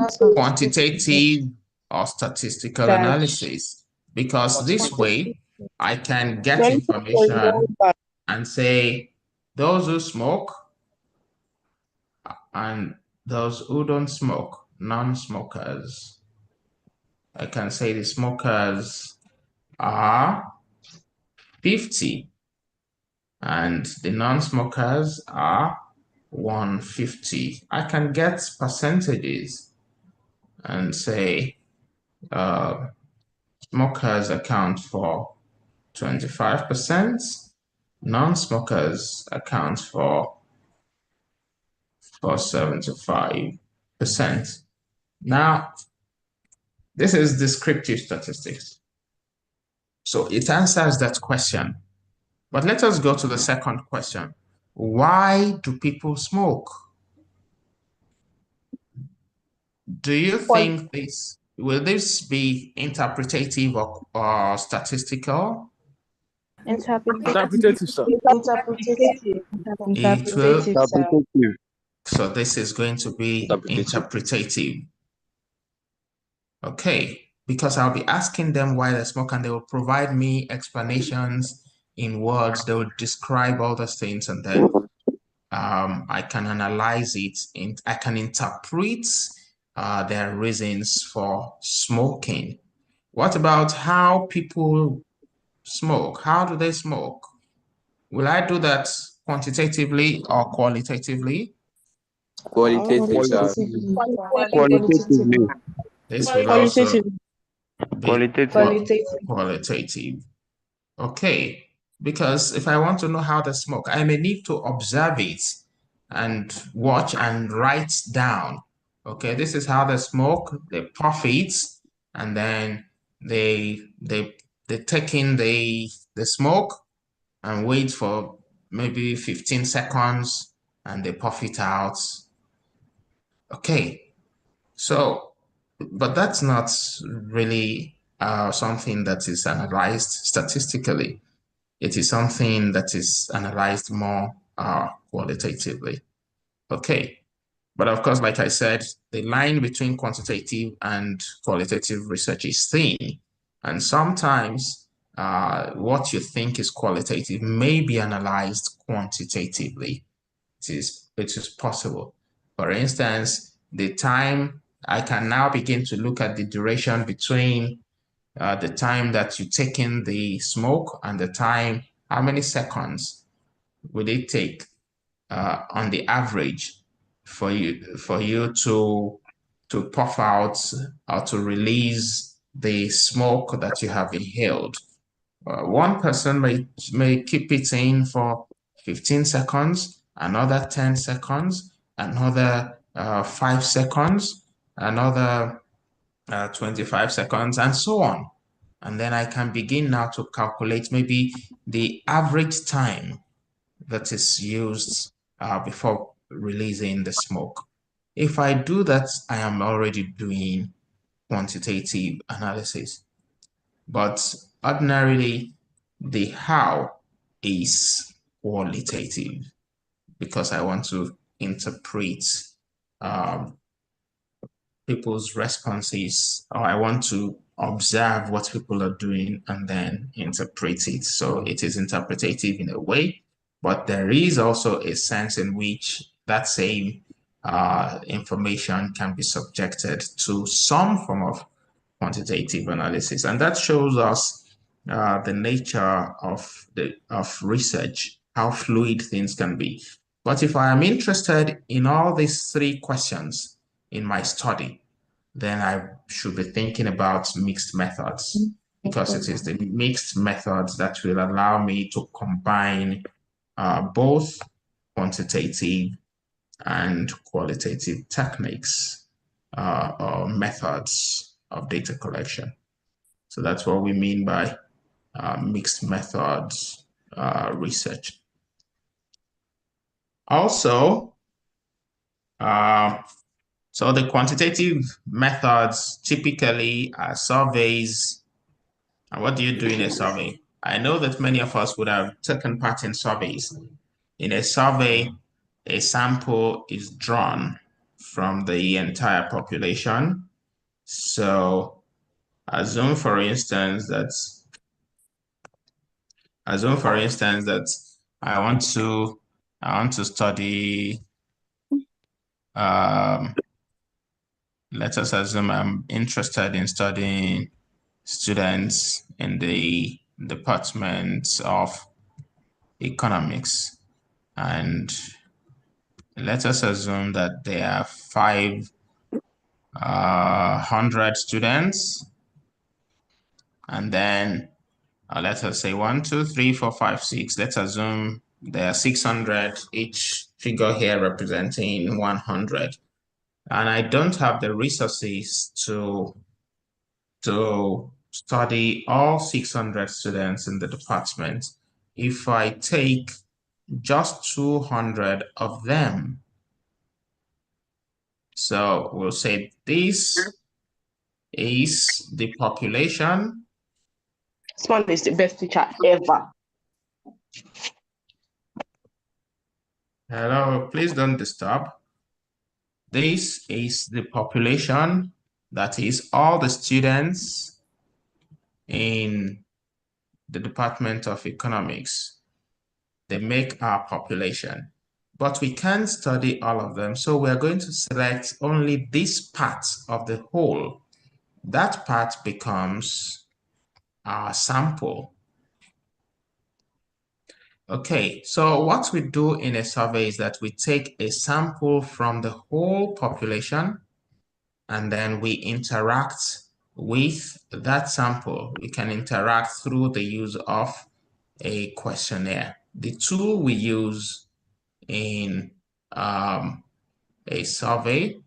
So, quantitative or statistical analysis, because this way I can get information and say those who smoke and those who don't smoke, non-smokers. I can say the smokers are 50 and the non-smokers are 150. I can get percentages and say smokers account for 25%, non-smokers account for 75%. Now, this is descriptive statistics. So it answers that question. But let us go to the second question. Why do people smoke? Do you think will this be interpretative or statistical? Interpretative, sir. Interpretative. So this is going to be interpretative. Okay, because I'll be asking them why they smoke and they will provide me explanations in words. They will describe all those things and then I can analyze it. I can interpret their reasons for smoking. What about how people smoke? How do they smoke? Will I do that quantitatively or qualitatively? Qualitatively. This will also be qualitative. Okay, because if I want to know how they smoke, I may need to observe it and watch and write down. Okay, this is how they smoke. They puff it, and then they take in the smoke and wait for maybe 15 seconds, and they puff it out. Okay, so, but that's not really something that is analyzed statistically. It is something that is analyzed more qualitatively. Okay, but of course, like I said, the line between quantitative and qualitative research is thin. And sometimes what you think is qualitative may be analyzed quantitatively. It is possible. For instance, the time, I can now begin to look at the duration between the time that you take in the smoke and the time, how many seconds will it take on the average for you to puff out or to release the smoke that you have inhaled. One person may keep it in for 15 seconds, another 10 seconds, another 5 seconds, another 25 seconds, and so on. And then I can begin now to calculate maybe the average time that is used before releasing the smoke. If I do that, I am already doing quantitative analysis. But ordinarily, the how is qualitative because I want to interpret people's responses, or I want to observe what people are doing and then interpret it. So it is interpretative in a way, but there is also a sense in which that same information can be subjected to some form of quantitative analysis. And that shows us the nature of research, how fluid things can be. But if I am interested in all these three questions in my study, then I should be thinking about mixed methods, because it is the mixed methods that will allow me to combine both quantitative and qualitative techniques or methods of data collection. So that's what we mean by mixed methods research. Also, so the quantitative methods typically are surveys. And what do you do in a survey? I know that many of us would have taken part in surveys. In a survey, a sample is drawn from the entire population. So assume for instance that I want to study let us assume I'm interested in studying students in the department of economics, and let us assume that there are 500 students, and then let us say 1, 2, 3, 4, 5, 6. Let's assume there are 600, each figure here representing 100. And I don't have the resources to study all 600 students in the department. If I take just 200 of them, so we'll say this is the population. Swan is the best teacher ever. Hello, please don't disturb. This is the population, that is all the students in the Department of Economics. They make our population, but we can't study all of them. So we're going to select only this part of the whole. That part becomes our sample. Okay, so what we do in a survey is that we take a sample from the whole population and then we interact with that sample. We can interact through the use of a questionnaire. The tool we use in a survey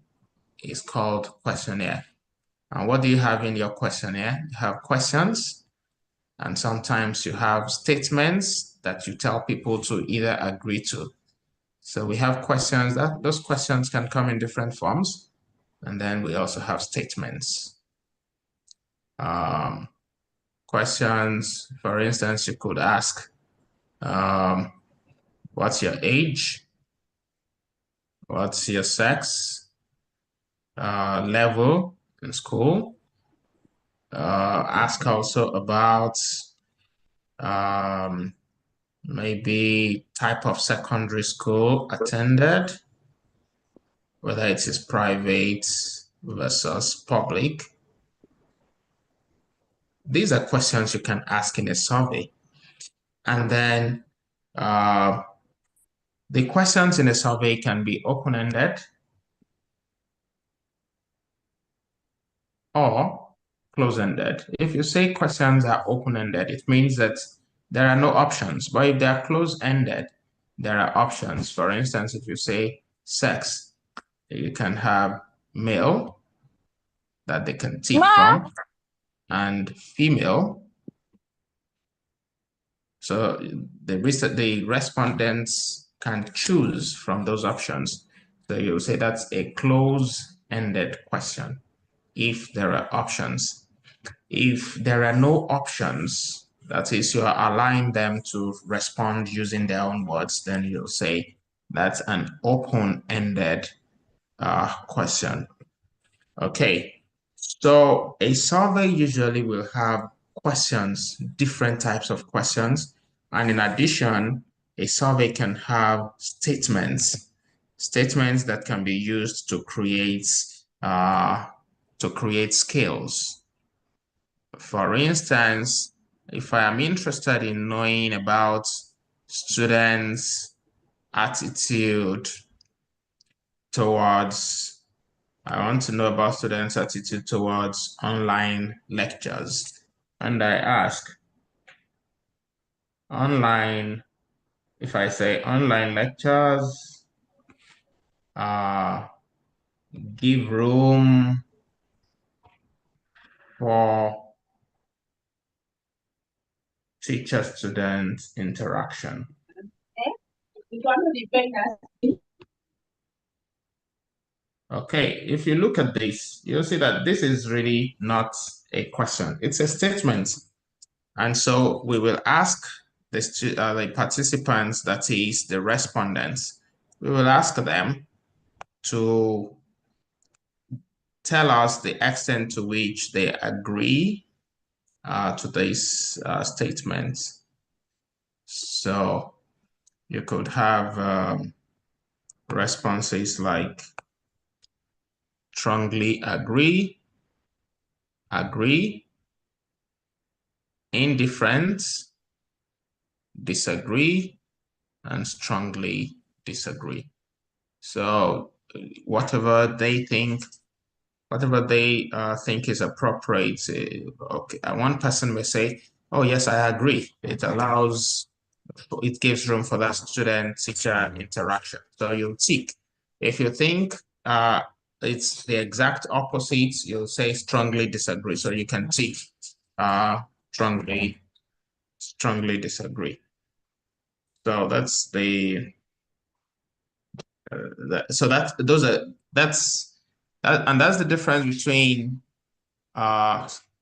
is called questionnaire. And what do you have in your questionnaire? You have questions, and sometimes you have statements that you tell people to either agree to. So we have questions, that those questions can come in different forms. And then we also have statements. Questions, for instance, you could ask, what's your age? What's your sex? Level in school? Ask also about maybe type of secondary school attended, whether it is private versus public. These are questions you can ask in a survey. And then the questions in a survey can be open-ended or close-ended. If you say questions are open-ended, it means that there are no options. But if they are close-ended, there are options. For instance, if you say sex, you can have male that they can tick from and female. So the respondents can choose from those options. So you'll say that's a close-ended question if there are options. If there are no options, that is, you are allowing them to respond using their own words, then you'll say that's an open-ended question. Okay, so a survey usually will have questions, different types of questions. And in addition, a survey can have statements that can be used to create scales. For instance, if I am interested in knowing about students' attitude towards, I want to know about students' attitude towards online lectures. And I ask, online If I say online lectures, give room for teacher-student interaction. Okay, if you look at this, you'll see that this is really not a question. It's a statement. And so we will ask the participants, that is the respondents, we will ask them to tell us the extent to which they agree to this statement. So you could have responses like strongly agree, indifferent, disagree, and strongly disagree. So whatever they think is appropriate. Okay, one person may say, "Oh yes, I agree. It gives room for that student-teacher interaction." So you'll tick. If you think it's the exact opposite, you'll say strongly disagree. So you can tick strongly disagree. So that's the that's the difference between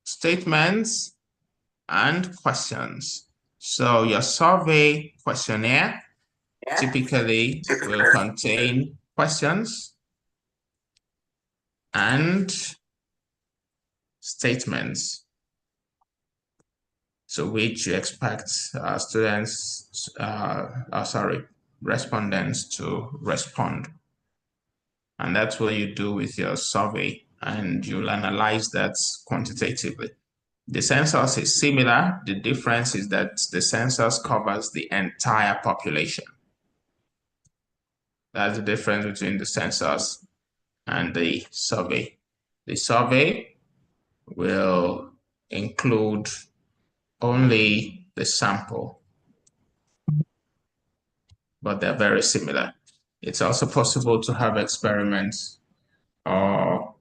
statements and questions. So your survey questionnaire typically will contain questions and statements, so which you expect respondents to respond. And that's what you do with your survey, and you'll analyze that quantitatively. The census is similar. The difference is that the census covers the entire population. That's the difference between the census and the survey. The survey will include only the sample, but they're very similar. It's also possible to have experiments or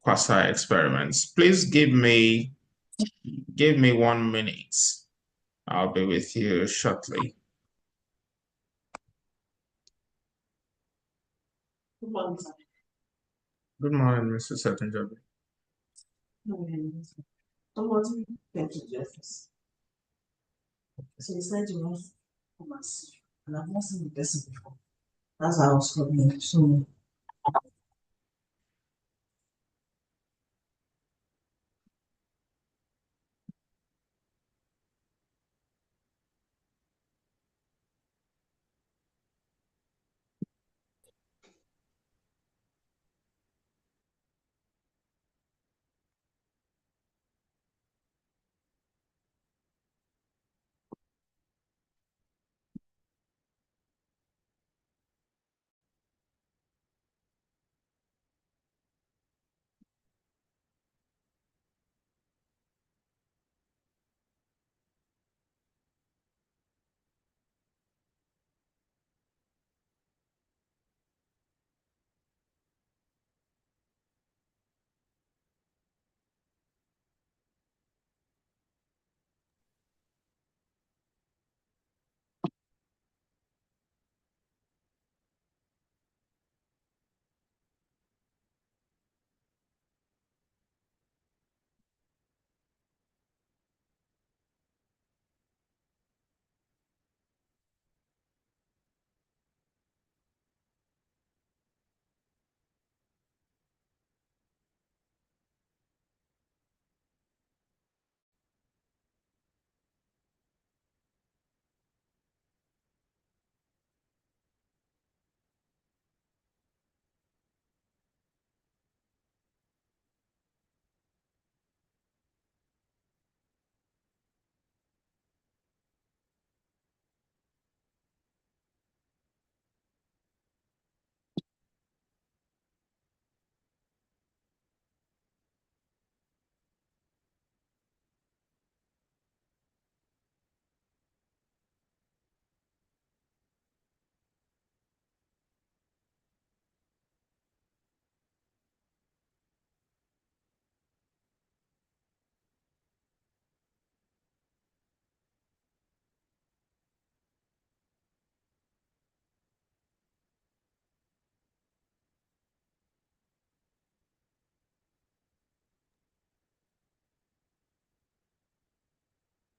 quasi-experiments. Please give me 1 minute. I'll be with you shortly. Good morning. Good morning, Mr. Satanjabi. Somebody came to the office. So he said you want to come and see you. And I've not seen the person before. That's why I was coming. So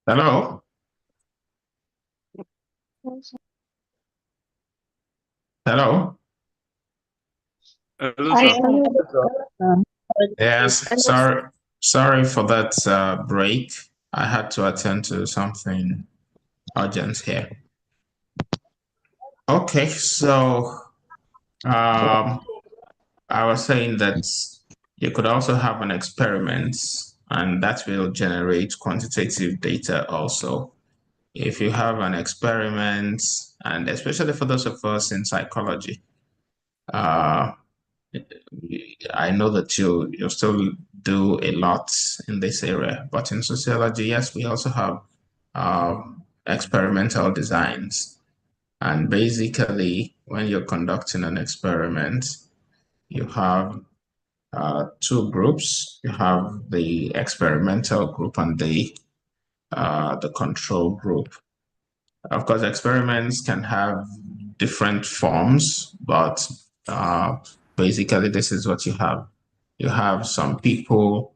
Hello? Hello? Hello, sir. Yes, sorry for that break. I had to attend to something urgent here. Okay, so I was saying that you could also have an experiment, and that will generate quantitative data also. If you have an experiment, and especially for those of us in psychology, I know that you still do a lot in this area, but in sociology, yes, we also have experimental designs. And basically, when you're conducting an experiment, you have two groups. You have the experimental group and the control group. Of course, experiments can have different forms, but basically, this is what you have. You have some people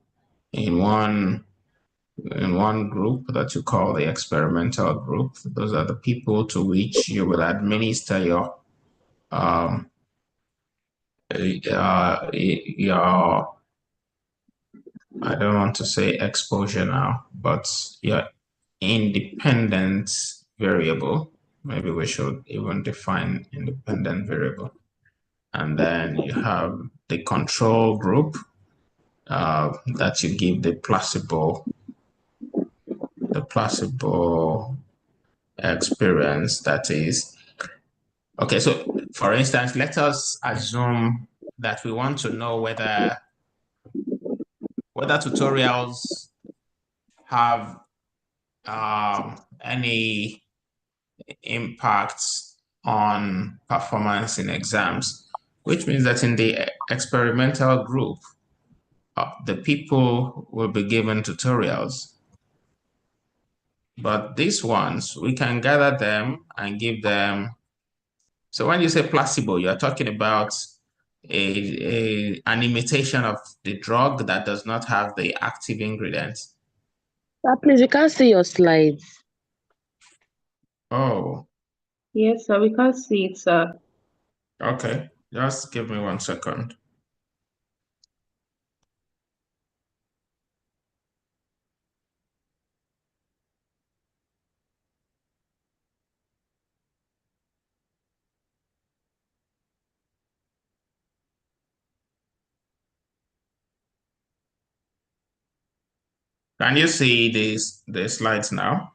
in one group that you call the experimental group. Those are the people to which you will administer your I don't want to say exposure now, but your independent variable. Maybe we should even define independent variable. And then you have the control group that you give the placebo experience, that is. Okay, so for instance, let us assume that we want to know whether tutorials have any impacts on performance in exams, which means that in the experimental group, the people will be given tutorials. But these ones, we can gather them and give them. So when you say placebo, you're talking about an imitation of the drug that does not have the active ingredients. Please, we can't see your slides. Oh. Yes, sir, we can't see it, sir. Okay, just give me 1 second. Can you see the slides now?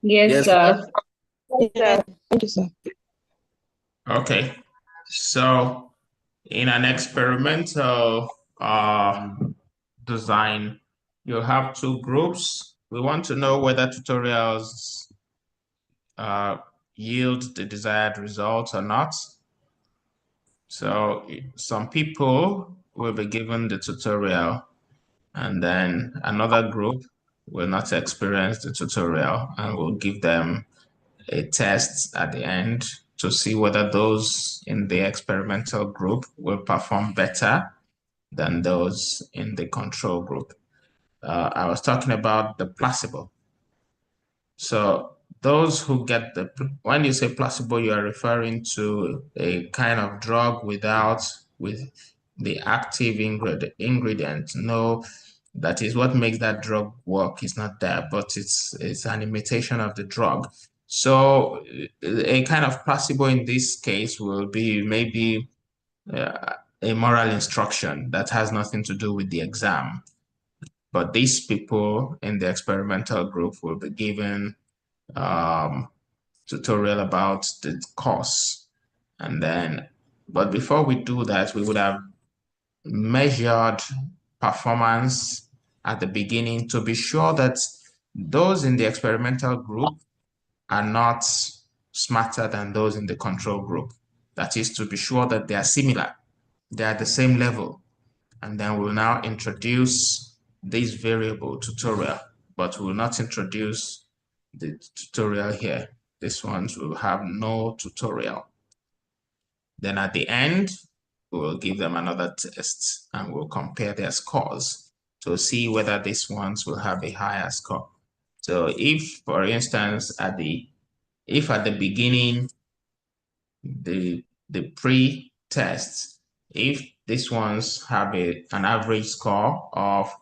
Yes, sir. Yeah. Thank you, sir. Okay, so in an experimental design, you have two groups. We want to know whether tutorials yield the desired results or not. So some people will be given the tutorial, and then another group will not experience the tutorial, and we'll give them a test at the end to see whether those in the experimental group will perform better than those in the control group. I was talking about the placebo. So those who get when you say placebo, you are referring to a kind of drug with the active ingredient. No, that is what makes that drug work. It's not there, but it's an imitation of the drug. So a kind of placebo in this case will be maybe a moral instruction that has nothing to do with the exam. But these people in the experimental group will be given tutorial about the course. And then, but before we do that, we would have measured performance at the beginning to be sure that those in the experimental group are not smarter than those in the control group. That is, to be sure that they are similar, they are at the same level. And then we'll now introduce this variable tutorial, but we'll not introduce the tutorial here. These ones will have no tutorial. Then at the end, we'll give them another test and we'll compare their scores to see whether these ones will have a higher score. So if, for instance, at the beginning, the pre-test, if these ones have an average score of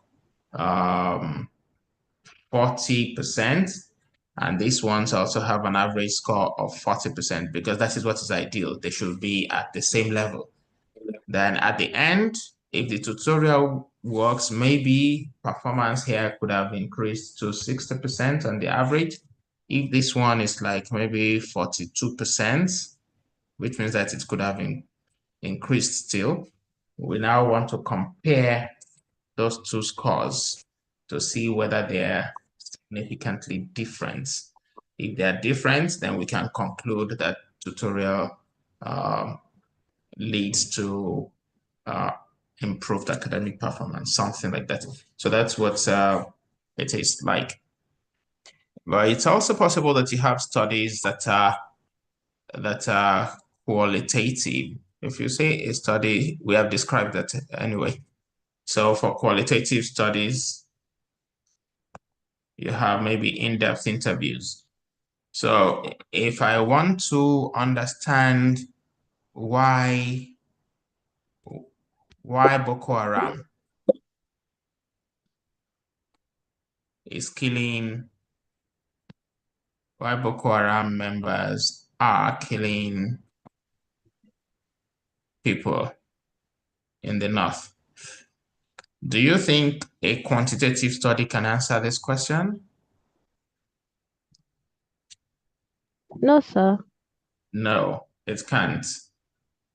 40%, and these ones also have an average score of 40%, because that is what is ideal. They should be at the same level. Then at the end, if the tutorial works, maybe performance here could have increased to 60% on the average. If this one is like maybe 42%, which means that it could have increased still. We now want to compare those two scores to see whether they're significantly different. If they're different, then we can conclude that tutorial leads to improved academic performance, something like that. So that's what it is like. But it's also possible that you have studies that are qualitative. If you say a study, we have described that anyway. So for qualitative studies, you have maybe in-depth interviews. So if I want to understand why Boko Haram is killing, why Boko Haram members are killing people in the north, do you think a quantitative study can answer this question? No, sir. No, it can't.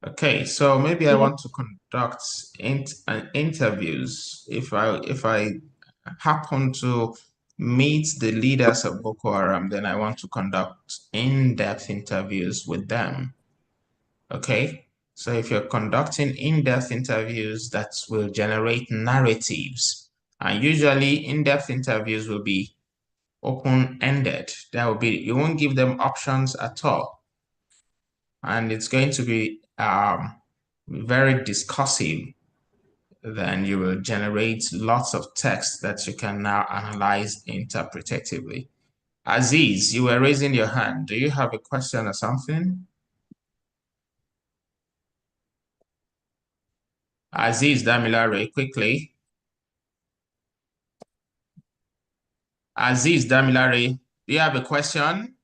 Okay, so maybe I want to conduct interviews. If I happen to meet the leaders of Boko Haram, then I want to conduct in-depth interviews with them. Okay, so if you're conducting in-depth interviews, that will generate narratives. And usually in-depth interviews will be open-ended. That will be, you won't give them options at all. And it's going to be very discursive. Then you will generate lots of text that you can now analyze interpretatively. Aziz, you were raising your hand. Do you have a question or something? Aziz Damilare, quickly. Aziz Damilare, do you have a question?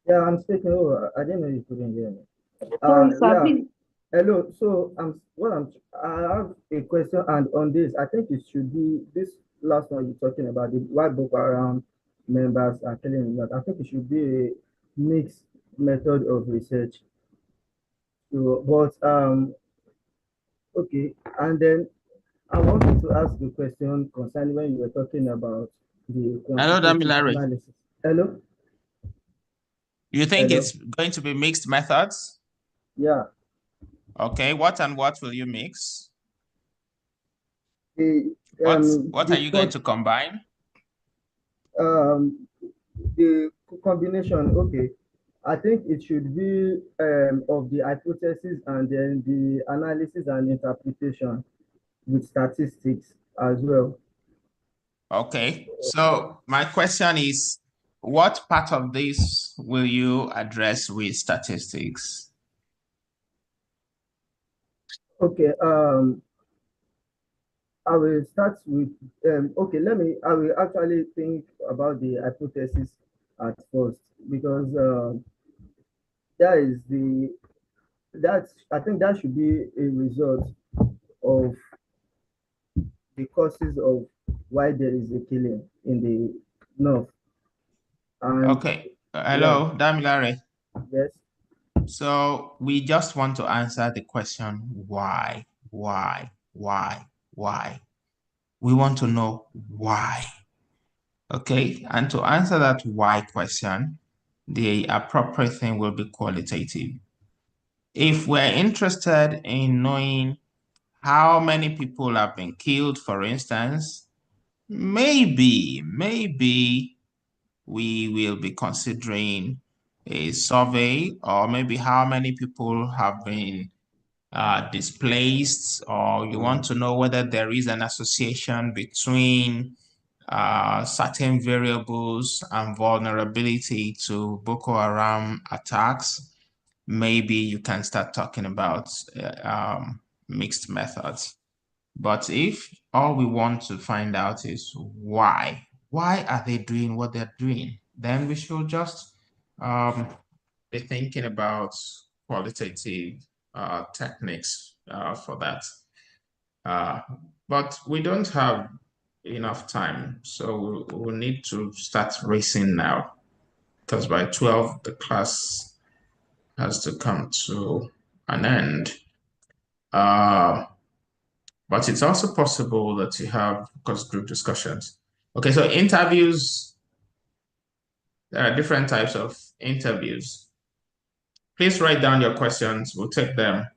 Yeah, I'm speaking over. I didn't know you couldn't hear me. Sorry, sir. Yeah. Please. Hello. So I have a question, and on this, I think it should be this last one you're talking about, the why Boko Haram members are killing a lot. I think it should be a mixed method of research. So, but okay, and then I wanted to ask a question concerning when you were talking about the Hello, Damilare. analysis. Hello. You think it's going to be mixed methods? Yeah. Okay, what and what will you mix? What are you going to combine? The combination, okay. I think it should be of the hypothesis and then the analysis and interpretation with statistics as well. Okay, so my question is, what part of this will you address with statistics? Okay, I will start with, okay, I will actually think about the hypothesis at first, because I think that should be a result of the causes of why there is a killing in the north. And okay, hello, Damilare. Yes. So we just want to answer the question, why? We want to know why. Okay, and to answer that why question, the appropriate thing will be qualitative. If we're interested in knowing how many people have been killed, for instance, maybe we will be considering a survey, or maybe how many people have been displaced, or you want to know whether there is an association between certain variables and vulnerability to Boko Haram attacks, maybe you can start talking about mixed methods. But if all we want to find out is why are they doing what they're doing, then we should just be thinking about qualitative techniques for that. But we don't have enough time, so we'll need to start racing now, because by 12 the class has to come to an end. But it's also possible that you have focus group discussions. Okay, so interviews, there are different types of interviews. Please write down your questions. We'll take them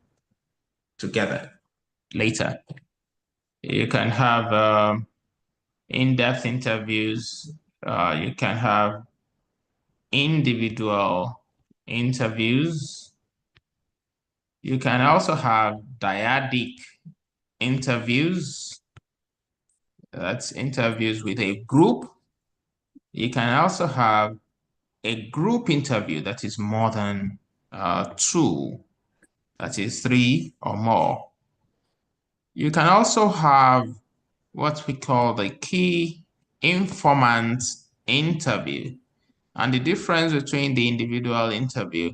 together later. You can have in-depth interviews. You can have individual interviews. You can also have dyadic interviews. That's interviews with a group. You can also have a group interview that is more than 2, that is 3 or more. You can also have what we call the key informant interview. And the difference between the individual interview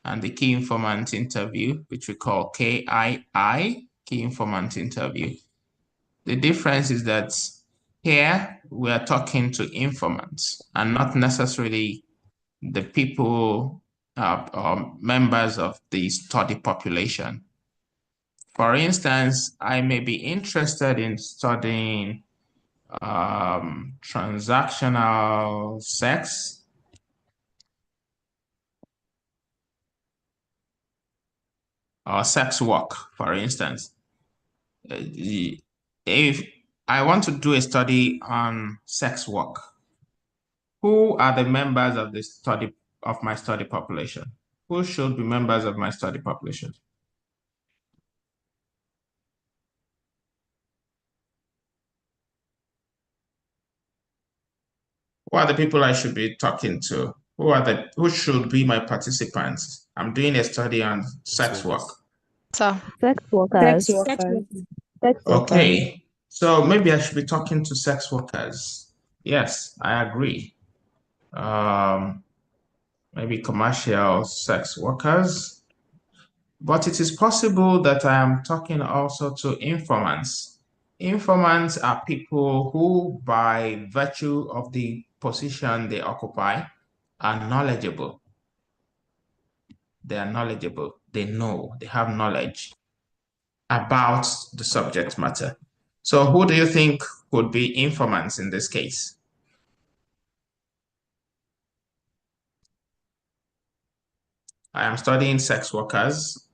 and the key informant interview, which we call KII, key informant interview. The difference is that here we are talking to informants and not necessarily the people or members of the study population. For instance, I may be interested in studying transactional sex, or sex work, for instance. If I want to do a study on sex work, who are the members of the study of my study population? Who should be members of my study population? Who are the people I should be talking to? Who should be my participants? I'm doing a study on sex work. Sex workers. Sex workers. Sex workers. Okay, so maybe I should be talking to sex workers. Yes, I agree. Maybe commercial sex workers. But it is possible that I am talking also to informants. Informants are people who, by virtue of the position they occupy, are knowledgeable. They are knowledgeable. They know, they have knowledge about the subject matter. So who do you think would be informants in this case? I am studying sex workers,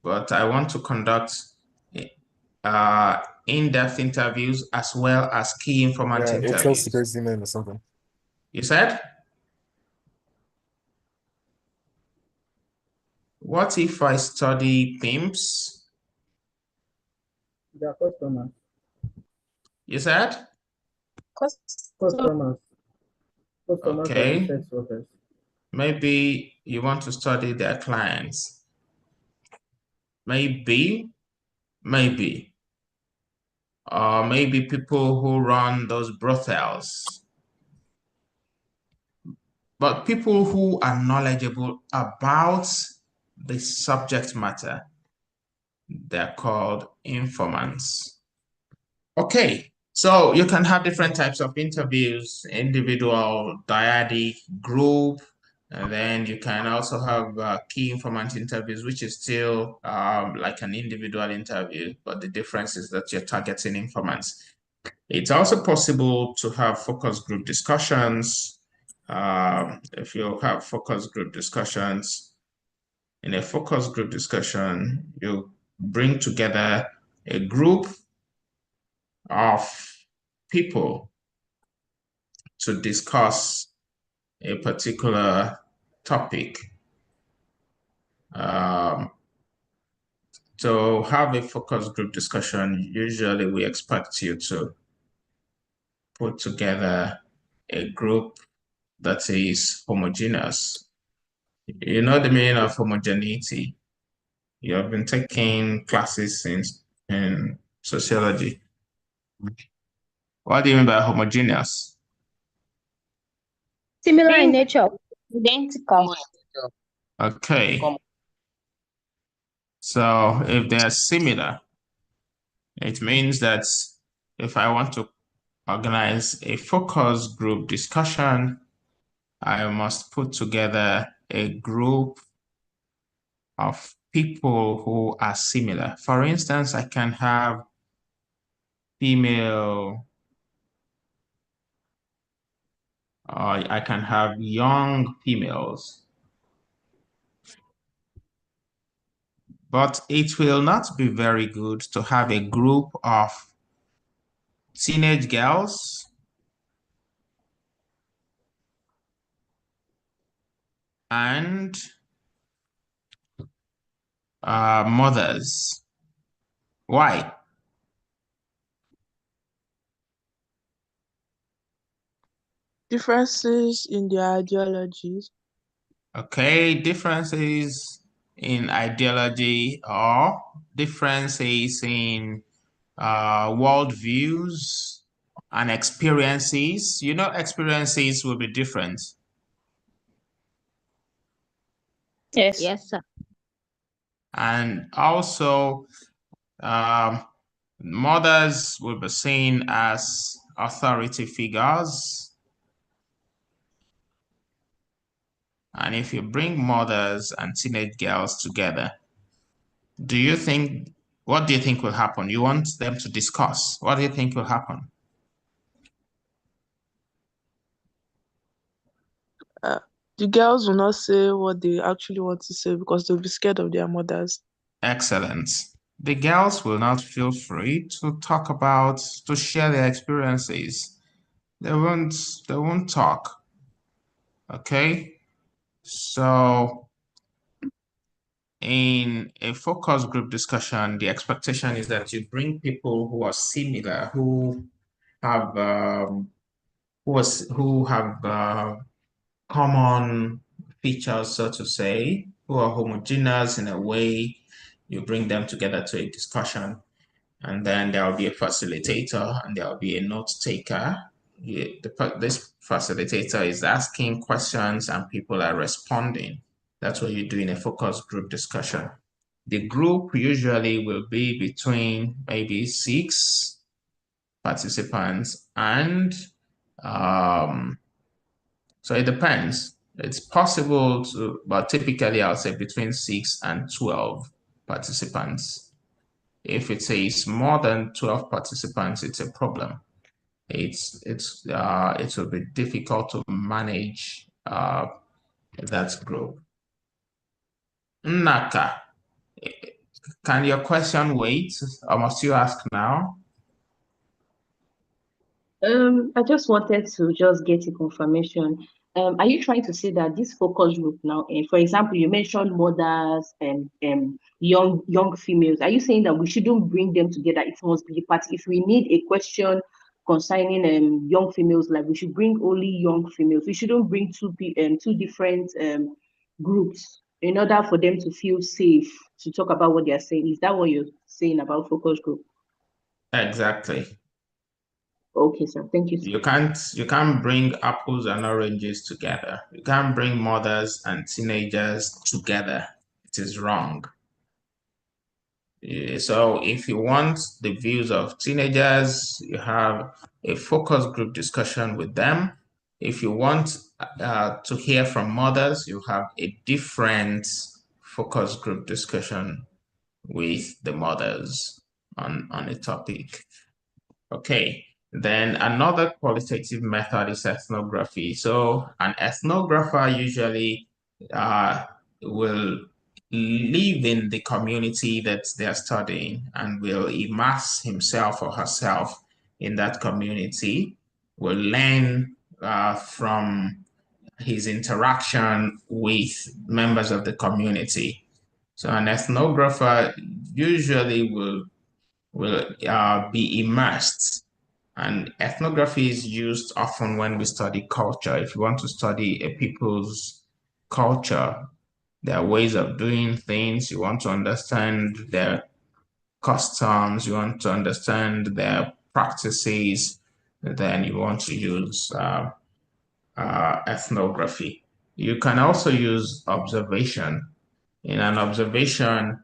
but I want to conduct in-depth interviews as well as key informant interviews. Or something. You said? What if I study pimps? They are customers. You said? Customers. Customers Okay. of the sex workers. Maybe you want to study their clients. Maybe. Or maybe people who run those brothels. But people who are knowledgeable about the subject matter, they're called informants. Okay, so you can have different types of interviews, individual, dyadic, group, and then you can also have key informant interviews, which is still like an individual interview, but the difference is that you're targeting informants. It's also possible to have focus group discussions. If you have focus group discussions, in a focus group discussion, you bring together a group of people to discuss a particular topic. To have a focus group discussion, usually we expect you to put together a group that is homogeneous. You know the meaning of homogeneity. You have been taking classes in sociology. What do you mean by homogeneous? Similar in nature. Identical. Okay. So if they're similar, it means that if I want to organize a focus group discussion, I must put together a group of people who are similar. For instance, I can have female, I can have young females, but it will not be very good to have a group of teenage girls and mothers. Why? Differences in their ideologies. Okay, differences in ideology or differences in worldviews and experiences. You know, experiences will be different. Yes. Yes, sir. And also, mothers will be seen as authority figures. And if you bring mothers and teenage girls together, what do you think will happen? You want them to discuss. What do you think will happen? The girls will not say what they actually want to say because they'll be scared of their mothers. Excellent. The girls will not feel free to to share their experiences. They won't talk. Okay? So in a focus group discussion, the expectation is that you bring people who are similar, who have common features, so to say, who are homogeneous in a way. You bring them together to a discussion, and then there will be a facilitator and there will be a note taker. This facilitator is asking questions and people are responding. That's what you do in a focus group discussion. The group usually will be between maybe 6 participants and so it depends. It's possible to, but typically I'll say between 6 and 12 participants. If it says more than 12 participants, it's a problem. It will be difficult to manage that group. Naka, can your question wait, or must you ask now? I just wanted to just get a confirmation. Are you trying to say that this focus group now, for example, you mentioned mothers and young females. Are you saying that we shouldn't bring them together? It must be part. If we need a question concerning young females, like we should bring only young females. We shouldn't bring two different groups in order for them to feel safe to talk about what they are saying. Is that what you're saying about focus group? Exactly. Okay, sir. Thank you, sir. You can't bring apples and oranges together. You can't bring mothers and teenagers together. It is wrong. So if you want the views of teenagers, you have a focus group discussion with them. If you want to hear from mothers, you have a different focus group discussion with the mothers on a topic. Okay, then another qualitative method is ethnography. So an ethnographer usually will live in the community that they're studying and will immerse himself or herself in that community, will learn from his interaction with members of the community. So an ethnographer usually will be immersed And ethnography is used often when we study culture. If you want to study a people's culture, their ways of doing things, you want to understand their customs, you want to understand their practices, then you want to use ethnography. You can also use observation. In an observation,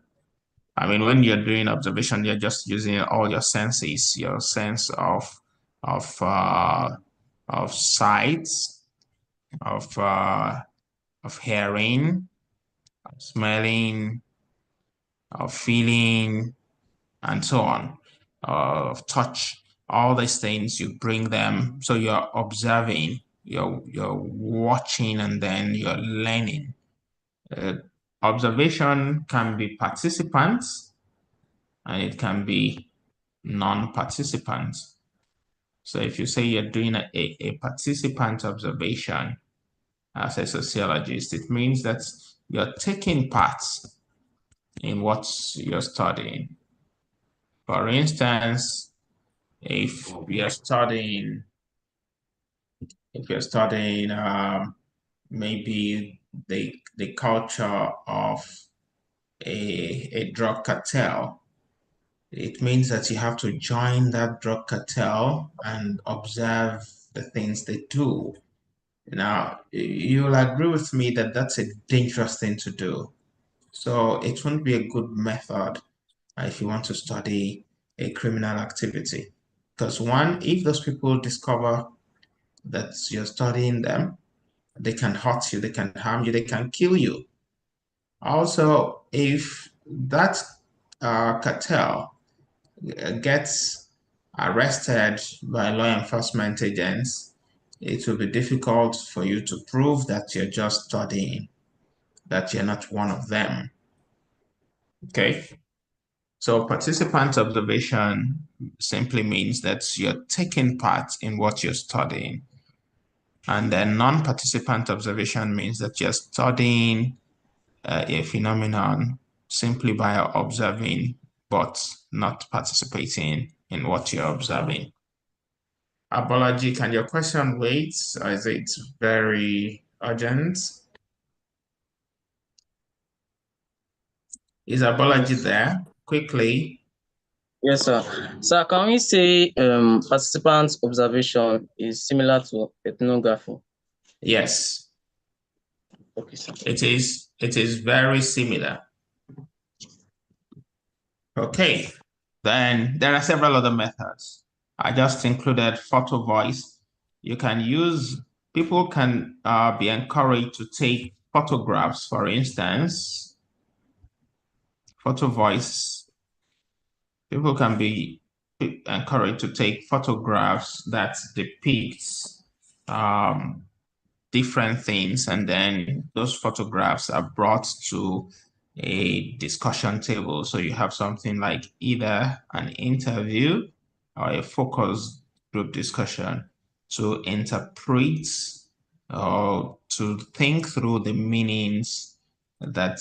I mean, when you're doing observation, you're just using all your senses, your sense of sight, of hearing, of smelling, of feeling, and so on, of touch. All these things, you bring them. So you're observing, you're watching, and then you're learning. Observation can be participants, and it can be non-participants. So if you say you're doing a participant observation as a sociologist, it means that you're taking part in what you're studying. For instance, if you're studying maybe the culture of a drug cartel, it means that you have to join that drug cartel and observe the things they do. Now, you'll agree with me that that's a dangerous thing to do. So it won't be a good method if you want to study a criminal activity. Because one, if those people discover that you're studying them, they can hurt you, they can harm you, they can kill you. Also, if that cartel gets arrested by law enforcement agents, it will be difficult for you to prove that you're just studying, that you're not one of them. Okay. So participant observation simply means that you're taking part in what you're studying. And then non-participant observation means that you're studying a phenomenon simply by observing, but not participating in what you're observing. Apology, can your question wait, or is it very urgent? Is apology there? Quickly. Yes, sir. Sir, can we say participant observation is similar to ethnography? Yes. Okay, sir. It is very similar. Okay. Then there are several other methods. I just included photo voice. You can use, people can be encouraged to take photographs, for instance. Photo voice. People can be encouraged to take photographs that depicts different things, and then those photographs are brought to a discussion table. So you have something like either an interview or a focus group discussion to interpret or to think through the meanings that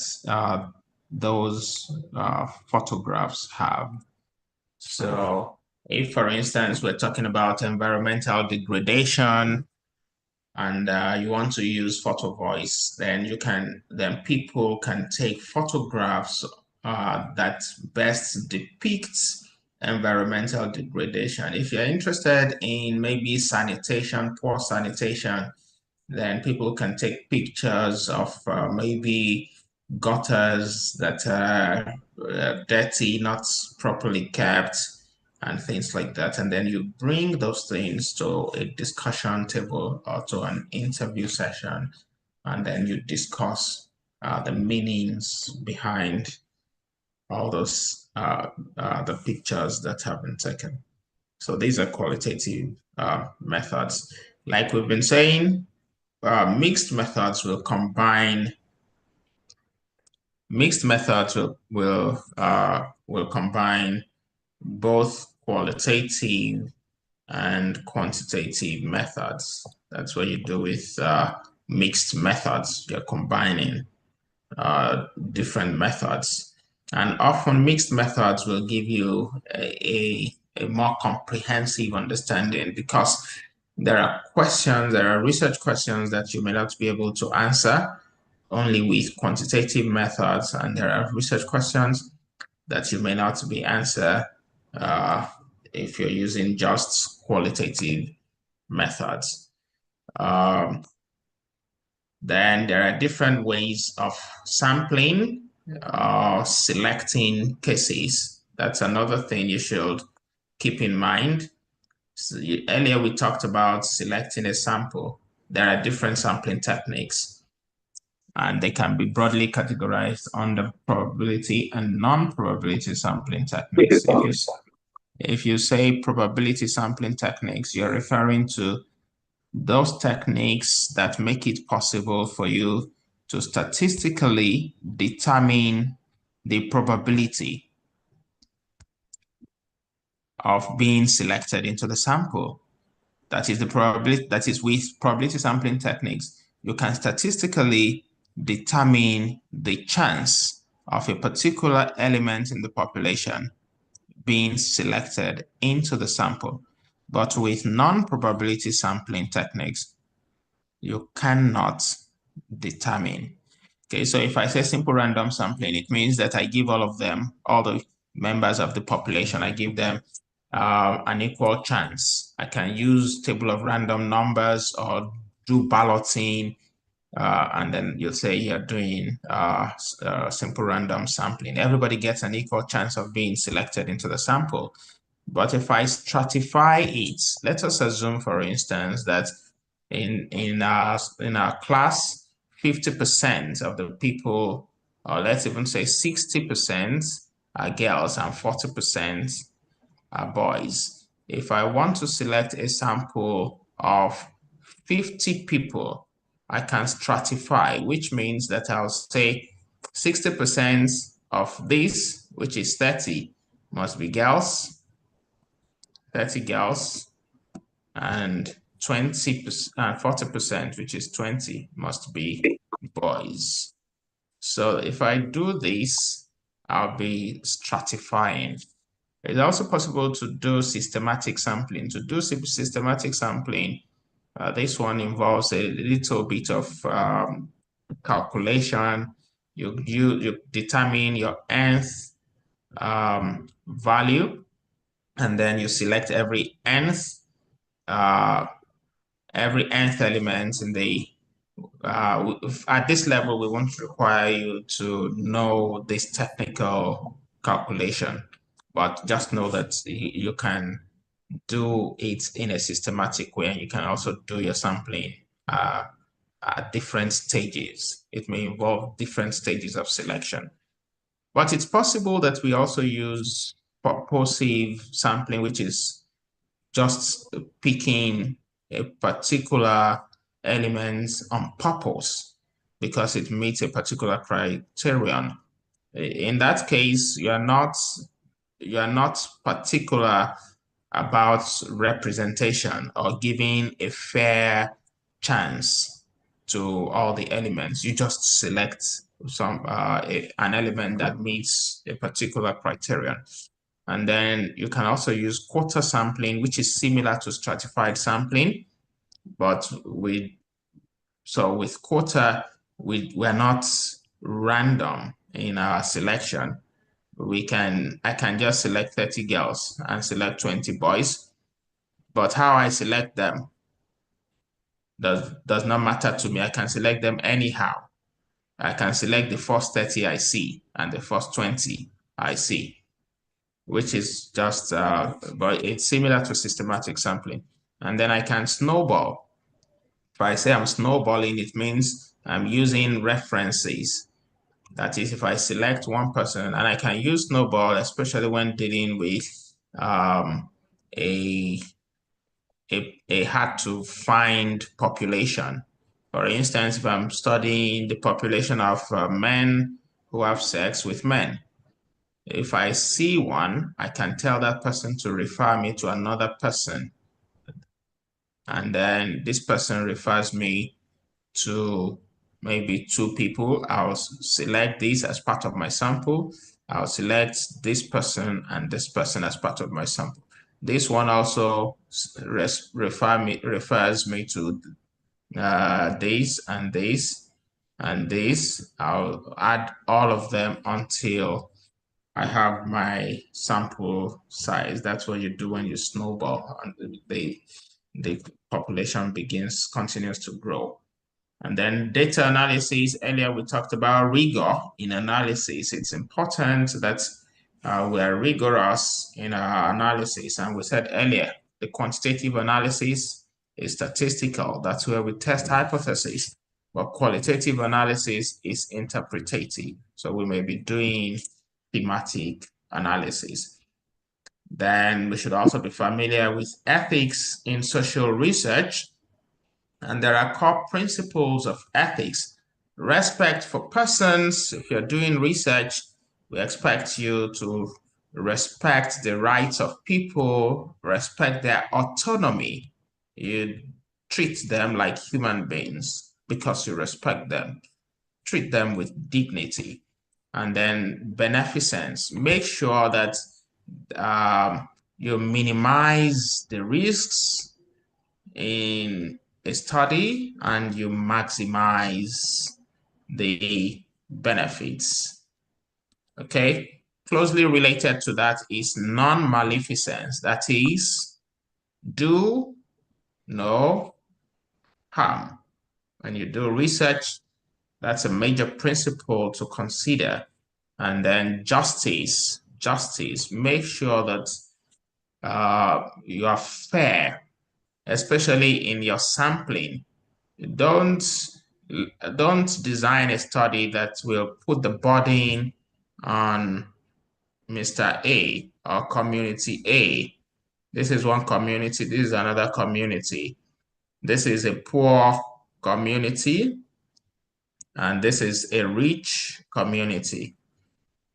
those photographs have. So if, for instance, we're talking about environmental degradation, and you want to use photo voice, then people can take photographs that best depicts environmental degradation. If you're interested in maybe sanitation, poor sanitation, then people can take pictures of maybe gutters that are dirty, not properly kept, and things like that. And then you bring those things to a discussion table or to an interview session, and then you discuss the meanings behind all those the pictures that have been taken. So these are qualitative methods. Like we've been saying, mixed methods will combine both qualitative and quantitative methods. That's what you do with mixed methods. You're combining different methods. And often mixed methods will give you a a more comprehensive understanding, because there are research questions that you may not be able to answer only with quantitative methods, and there are research questions that you may not be answer if you're using just qualitative methods. Then there are different ways of sampling or selecting cases. That's another thing you should keep in mind. So earlier we talked about selecting a sample. There are different sampling techniques, and they can be broadly categorized under probability and non-probability sampling techniques. If you say probability sampling techniques, you're referring to those techniques that make it possible for you to statistically determine the probability of being selected into the sample. That is the probability, that is with probability sampling techniques, you can statistically determine the chance of a particular element in the population being selected into the sample. But with non-probability sampling techniques, you cannot determine. Okay, so if I say simple random sampling, it means that I give all of them, all the members of the population, I give them an equal chance. I can use table of random numbers or do balloting, and then you'll say you're doing simple random sampling. Everybody gets an equal chance of being selected into the sample. But if I stratify it, let us assume, for instance, that in our class, 50% of the people, or let's even say 60% are girls and 40% are boys. If I want to select a sample of 50 people, I can stratify, which means that I'll say 60% of this, which is 30, must be girls, 30 girls, and 40%, which is 20, must be boys. So if I do this, I'll be stratifying. It's also possible to do systematic sampling. To do systematic sampling, this one involves a little bit of calculation. You determine your nth value, and then you select every nth element in the at this level. We won't require you to know this technical calculation, but just know that you can do it in a systematic way, and you can also do your sampling at different stages. It may involve different stages of selection. But it's possible that we also use purposive sampling, which is just picking a particular element on purpose because it meets a particular criterion. In that case, you are not particular about representation or giving a fair chance to all the elements. You just select an element that meets a particular criterion. And then you can also use quota sampling, which is similar to stratified sampling, but with quota, we're not random in our selection. I can just select 30 girls and select 20 boys, but how I select them does not matter to me. I can select them anyhow. I can select the first 30 I see and the first 20 I see, which is just, but it's similar to systematic sampling. And then I can snowball. If I say I'm snowballing, it means I'm using references. That is, if I select one person, and I can use snowball, especially when dealing with a hard to find population. For instance, if I'm studying the population of men who have sex with men, if I see one, I can tell that person to refer me to another person. And then this person refers me to maybe 2 people. I'll select this as part of my sample. I'll select this person and this person as part of my sample. This one also refers me to this and this and this. I'll add all of them until I have my sample size. That's what you do when you snowball and the population continues to grow. And then data analysis. Earlier we talked about rigor in analysis. It's important that we are rigorous in our analysis. And we said earlier, the quantitative analysis is statistical. That's where we test hypotheses. But qualitative analysis is interpretative. So we may be doing thematic analysis. Then we should also be familiar with ethics in social research. And there are core principles of ethics. Respect for persons. If you're doing research, we expect you to respect the rights of people, respect their autonomy. You treat them like human beings because you respect them. Treat them with dignity. And then beneficence. Make sure that you minimize the risks in a study and you maximize the benefits. Okay, closely related to that is non-maleficence. That is, do no harm. When you do research, that's a major principle to consider. And then justice. Make sure that you are fair, especially in your sampling. Don't design a study that will put the burden on Mr. A or community A. This is one community, this is another community. This is a poor community, and this is a rich community.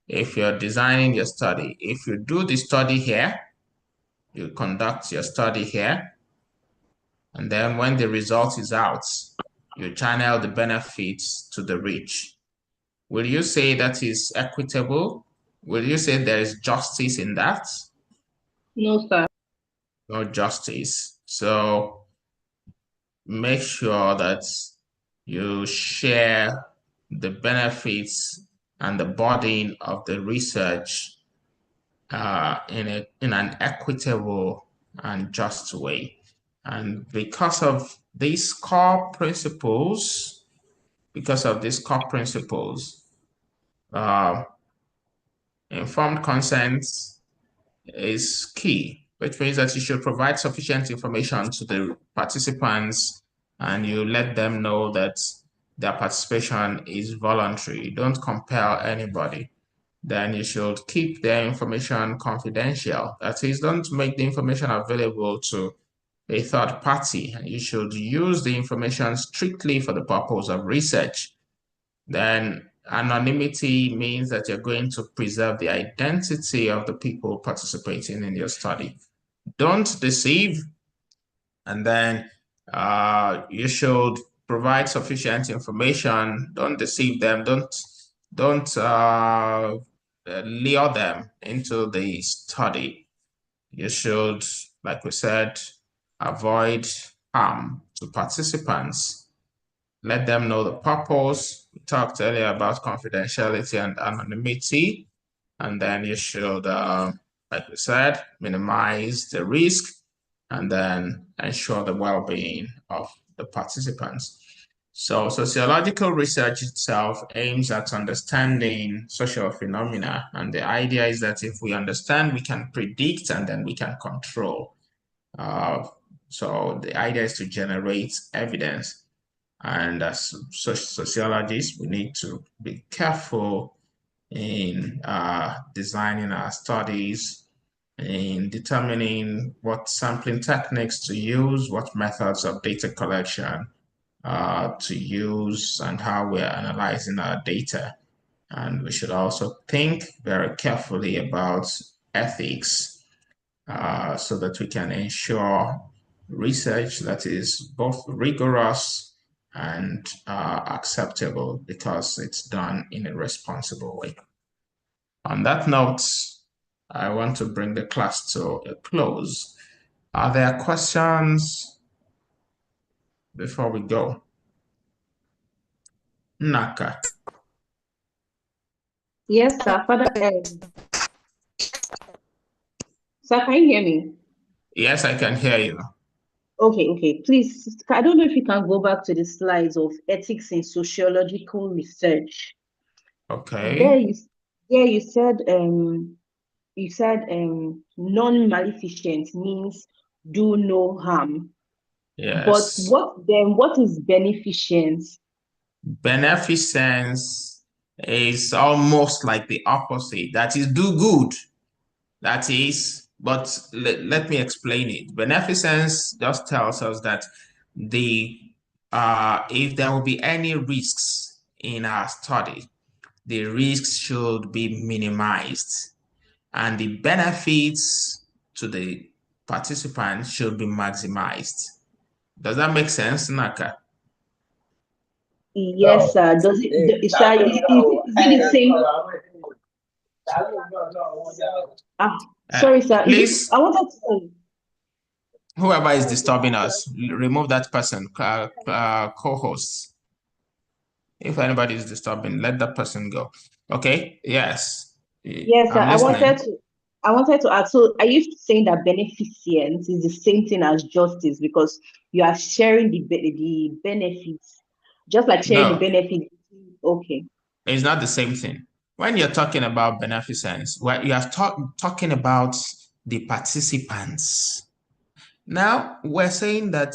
If you're designing your study, if you do the study here, you conduct your study here, and then when the result is out, you channel the benefits to the rich. Will you say that is equitable? Will you say there is justice in that? No, sir. No justice. So make sure that you share the benefits and the burden of the research in an equitable and just way. And because of these core principles, informed consent is key, which means that you should provide sufficient information to the participants and you let them know that their participation is voluntary. Don't compel anybody. Then you should keep their information confidential. That is, don't make the information available to a third party. You should use the information strictly for the purpose of research. Then anonymity means that you're going to preserve the identity of the people participating in your study. Don't deceive. And then you should provide sufficient information. Don't deceive them. Don't lure them into the study. You should, like we said, avoid harm to participants. Let them know the purpose. We talked earlier about confidentiality and anonymity. And then you should, like we said, minimize the risk and then ensure the well-being of the participants. So sociological research itself aims at understanding social phenomena. And the idea is that if we understand, we can predict and then we can control. So the idea is to generate evidence. And as sociologists, we need to be careful in designing our studies, in determining what sampling techniques to use, what methods of data collection to use, and how we're analyzing our data. And we should also think very carefully about ethics so that we can ensure research that is both rigorous and acceptable because it's done in a responsible way. On that note, I want to bring the class to a close. Are there questions before we go? Naka. Yes, sir. Father, sir, can you hear me? Yes, I can hear you. Okay. Please, I don't know if you can go back to the slides of ethics in sociological research. Okay. There you said non-maleficent means do no harm. Yes. But what is beneficence? Beneficence is almost like the opposite. That is do good. That is, but let me explain it. Beneficence just tells us that if there will be any risks in our study, the risks should be minimized and the benefits to the participants should be maximized. Does that make sense, Naka? Yes, sir. Is it the same? Sorry, sir. Please, I wanted to say. Whoever is disturbing us, remove that person, co-hosts. If anybody is disturbing, let that person go. Okay? Yes. Yes, sir. I'm listening. I wanted to ask, so are you saying that beneficence is the same thing as justice because you are sharing the benefits, just like sharing the benefits? Okay. It's not the same thing. When you're talking about beneficence, you are talking about the participants. Now, we're saying that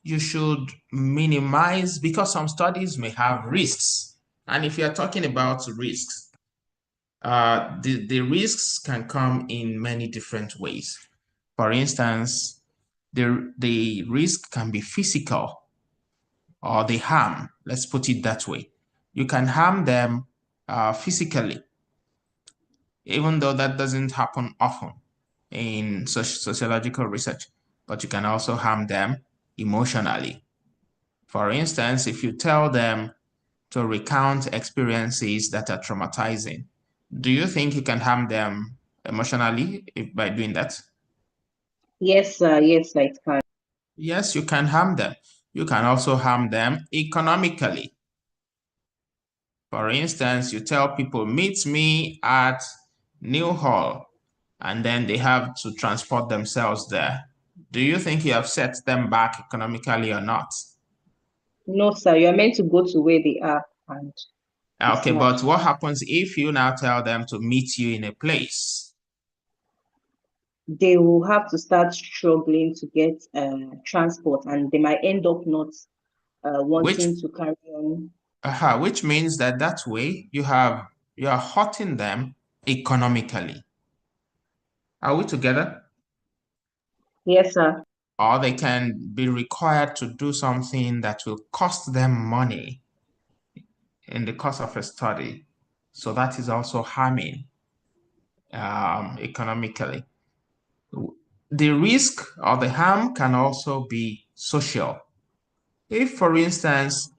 you should minimize, because some studies may have risks. And if you're talking about risks, the risks can come in many different ways. For instance, the risk can be physical or the harm, let's put it that way. You can harm them physically, even though that doesn't happen often in sociological research, but you can also harm them emotionally. For instance, if you tell them to recount experiences that are traumatizing, do you think you can harm them emotionally by doing that? Yes, sir. Yes, I can. Yes, you can harm them. You can also harm them economically. For instance, you tell people, meet me at New Hall, and then they have to transport themselves there. Do you think you have set them back economically or not? No, sir. You're meant to go to where they are. Okay, but what happens if you now tell them to meet you in a place? They will have to start struggling to get transport, and they might end up not wanting to carry on. Which means that way you are hurting them economically. Are we together? Yes, sir. Or they can be required to do something that will cost them money in the course of a study. So that is also harming economically. The risk or the harm can also be social. If, for instance,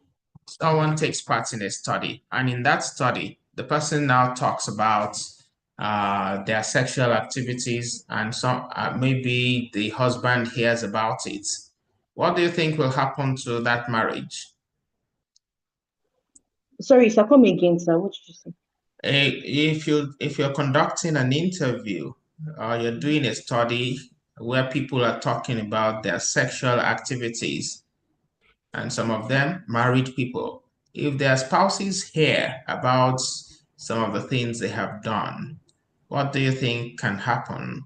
someone takes part in a study, and in that study, the person now talks about their sexual activities, and maybe the husband hears about it. What do you think will happen to that marriage? Sorry, sir, come again, sir. What did you say? If you're conducting an interview or you're doing a study where people are talking about their sexual activities, and some of them married people, if their spouses hear about some of the things they have done, what do you think can happen?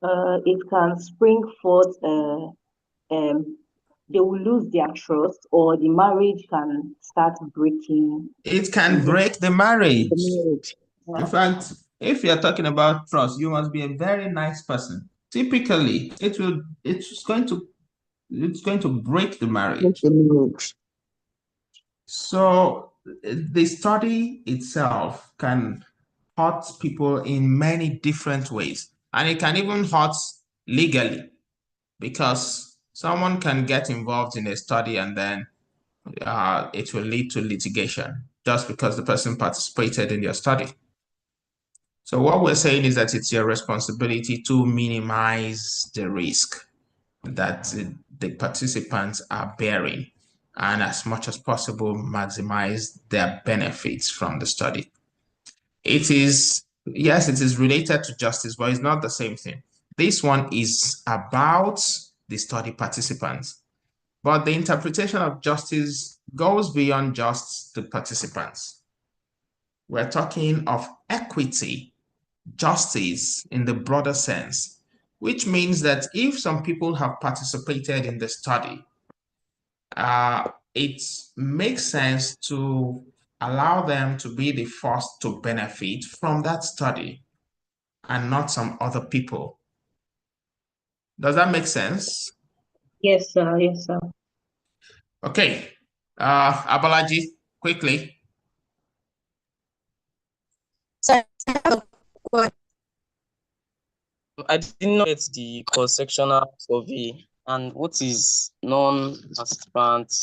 It can spring forth. They will lose their trust, or the marriage can start breaking. It can break the marriage. In fact, if you're talking about trust, you must be a very nice person. Typically, it's going to break the marriage. So the study itself can hurt people in many different ways, and it can even hurt legally, because someone can get involved in a study and then it will lead to litigation just because the person participated in your study. So what we're saying is that it's your responsibility to minimize the risk that the participants are bearing, and as much as possible, maximize their benefits from the study. It is, yes, it is related to justice, but it's not the same thing. This one is about the study participants, but the interpretation of justice goes beyond just the participants. We're talking of equity, justice in the broader sense, which means that if some people have participated in the study, it makes sense to allow them to be the first to benefit from that study and not some other people. Does that make sense? Yes, sir. Yes, sir. Okay. Abalaji, quickly. Sorry, I didn't know it's the cross-sectional survey and what is non-participant,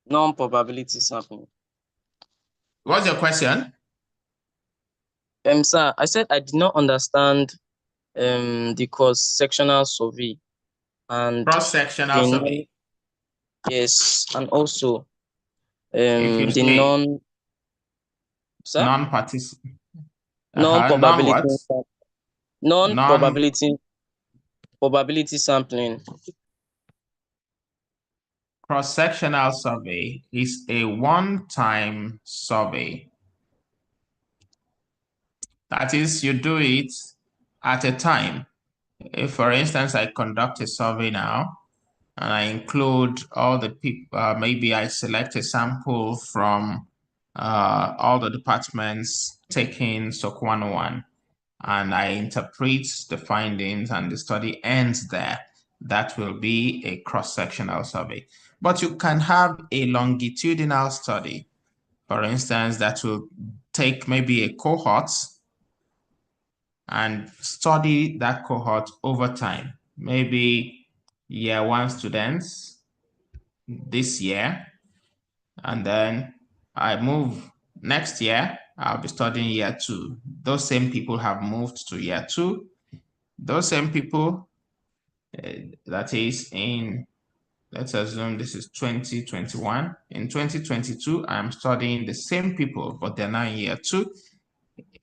non-probability sampling. What's your question? Sir, I said I did not understand the cross-sectional survey and cross-sectional survey. Yes, and also if you the say sir? non-participant, non-probability, non-what? probability sampling. Cross-sectional survey is a one-time survey. That is, you do it at a time. If, for instance, I conduct a survey now, and I include all the people, maybe I select a sample from all the departments taking SOC 101, and I interpret the findings and the study ends there. That will be a cross-sectional survey. But you can have a longitudinal study, for instance, that will take maybe a cohort and study that cohort over time. Maybe year one students this year, and then I move next year, I'll be studying year two. Those same people have moved to year two. Those same people, that is in, let's assume this is 2021. In 2022, I'm studying the same people, but they're now in year two.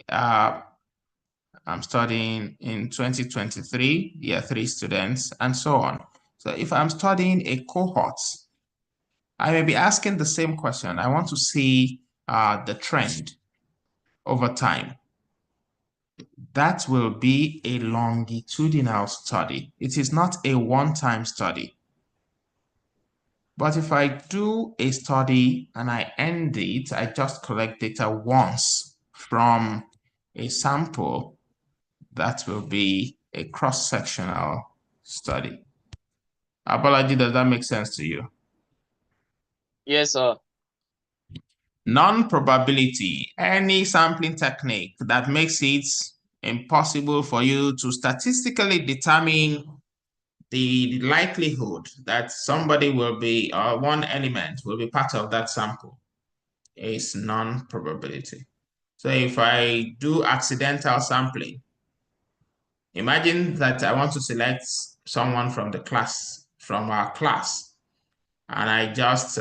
I'm studying in 2023, year three students, and so on. So if I'm studying a cohort, I may be asking the same question. I want to see the trend over time. That will be a longitudinal study. It is not a one-time study. But if I do a study and I end it, I just collect data once from a sample, that will be a cross-sectional study. Abalaji, does that make sense to you? Yes, sir. Non-probability, any sampling technique that makes it impossible for you to statistically determine the likelihood that somebody will be, or one element will be part of that sample, is non-probability. So if I do accidental sampling, imagine that I want to select someone from the class, from our class, and I just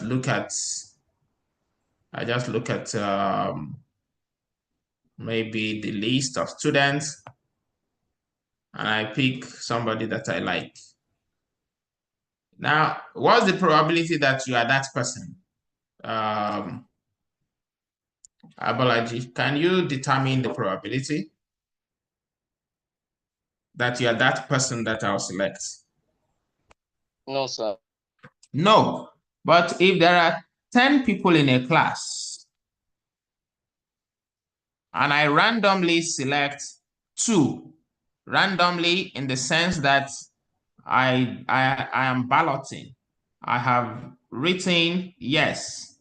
look at maybe the list of students, and I pick somebody that I like. Now, what's the probability that you are that person? Abalaji, can you determine the probability that you are that person that I'll select? No, sir. No, but if there are 10 people in a class and I randomly select 2, randomly in the sense that I am balloting. I have written yes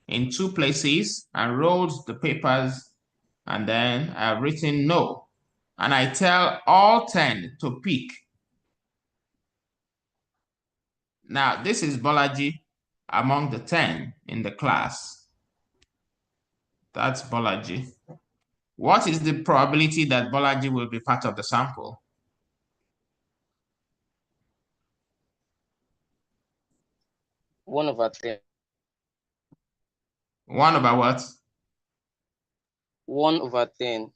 in 2 places and rolled the papers, and then I've written no. And I tell all 10 to pick. Now, this is Bolaji among the 10 in the class. That's Bolaji. What is the probability that Bolaji will be part of the sample? One over 10. 1 over what? 1 over 10.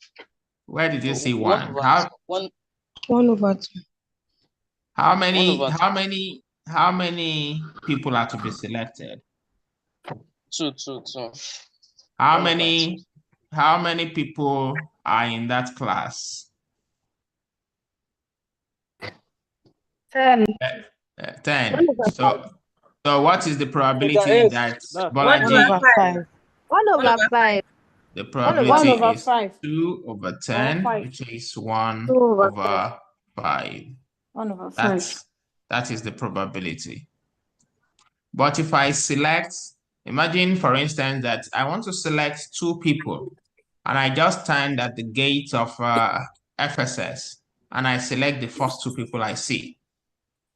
Where did you see 1? 1 over 1. 1 over 2. How many people are to be selected? 2. How many people are in that class? 10. 10. So what is the probability that Bolaji? 1 over 5. 1 over 5. The probability over is 5. 2 over 10, 5. which is 1 2 over over 5. 1 over 5. That is the probability. But if I select, imagine for instance that I want to select 2 people and I just stand at the gate of FSS and I select the first 2 people I see.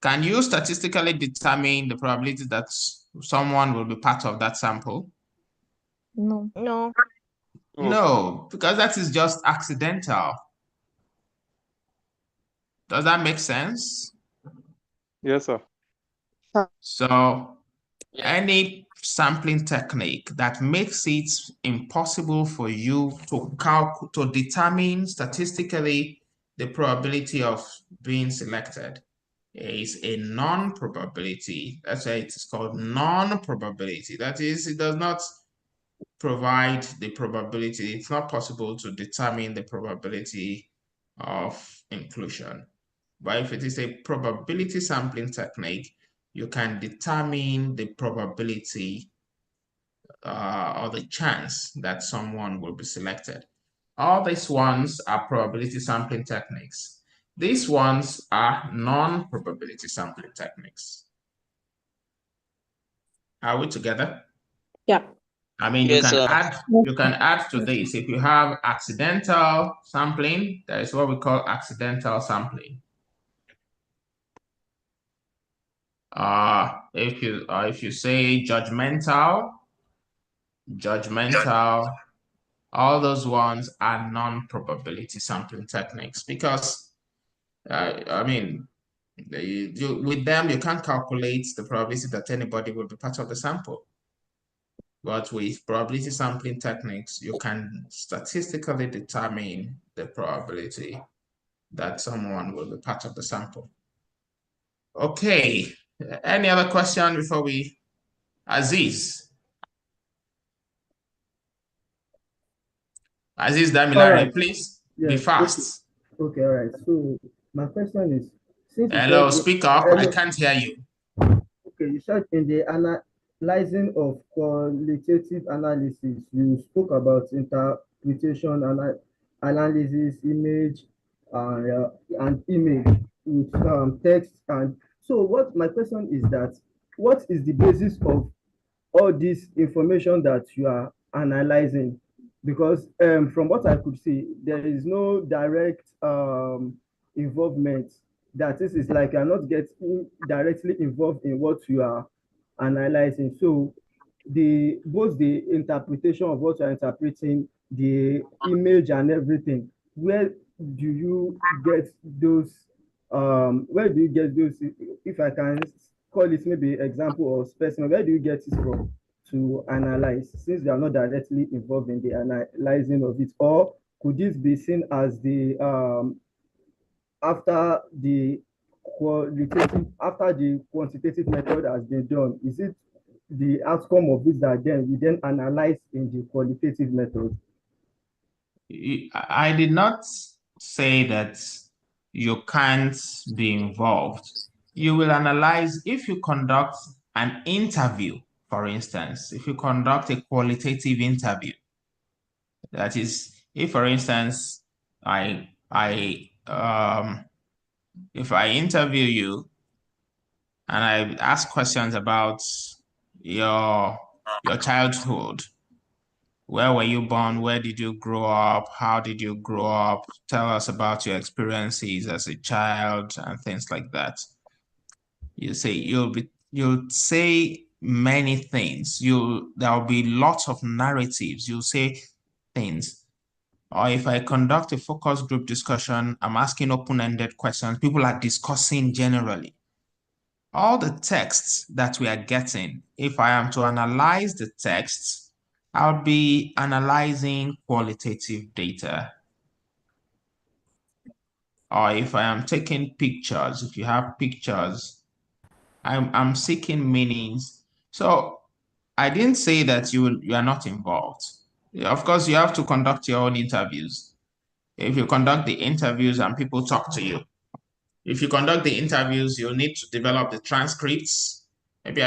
Can you statistically determine the probability that someone will be part of that sample? No. No, because that is just accidental. Does that make sense? Yes, sir. So any sampling technique that makes it impossible for you to determine statistically the probability of being selected is a non-probability. That's why it's called non-probability. That is, it does not provide the probability. It's not possible to determine the probability of inclusion. But if it is a probability sampling technique, you can determine the probability or the chance that someone will be selected. All these ones are probability sampling techniques. These ones are non-probability sampling techniques. Are we together? Yeah. I mean, Yes, you can add to this. If you have accidental sampling, that is what we call accidental sampling. If you say judgmental, all those ones are non-probability sampling techniques because, I mean, with them, you can't calculate the probability that anybody will be part of the sample. But with probability sampling techniques, you can statistically determine the probability that someone will be part of the sample. Okay, any other question before we, Aziz Damilare, right. Please be fast. Okay, all right. So my question is, since hello, speak up. I can't hear you. Okay, you said in the analyzing of qualitative analysis, you spoke about interpretation and analysis, image, and image with text. And so what my question is that, what is the basis of all this information that you are analyzing? Because from what I could see, there is no direct involvement. That is like you're not getting directly involved in what you are analyzing. So both the interpretation of what you're interpreting, the image and everything, where do you get those if I can call it maybe example or specimen, where do you get it from to analyze, since they are not directly involved in the analyzing of it? Or could this be seen as the after the quantitative method has been done, is it the outcome of this that then we then analyze in the qualitative method? I did not say that you can't be involved. You will analyze if you conduct an interview, for instance, if you conduct a qualitative interview. That is, if for instance, if I interview you and I ask questions about your childhood, where were you born? Where did you grow up? How did you grow up? Tell us about your experiences as a child and things like that. You'll say many things. There'll be lots of narratives. You'll say things. Or if I conduct a focus group discussion, I'm asking open-ended questions. People are discussing generally. All the texts that we are getting, if I am to analyze the texts, I'll be analyzing qualitative data. Or if I am taking pictures, if you have pictures, I'm seeking meanings. So I didn't say that you are not involved. Of course, you have to conduct your own interviews. If you conduct the interviews and people talk to you, if you conduct the interviews, you'll need to develop the transcripts. Maybe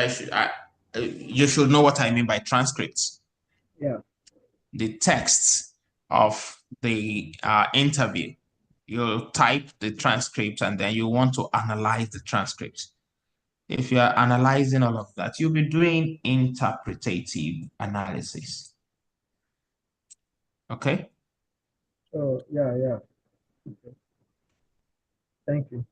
you should know what I mean by transcripts. Yeah. The texts of the interview. You'll type the transcript and then you want to analyze the transcript. If you're analyzing all of that, you'll be doing interpretative analysis. Okay? Oh, yeah. Okay. Thank you.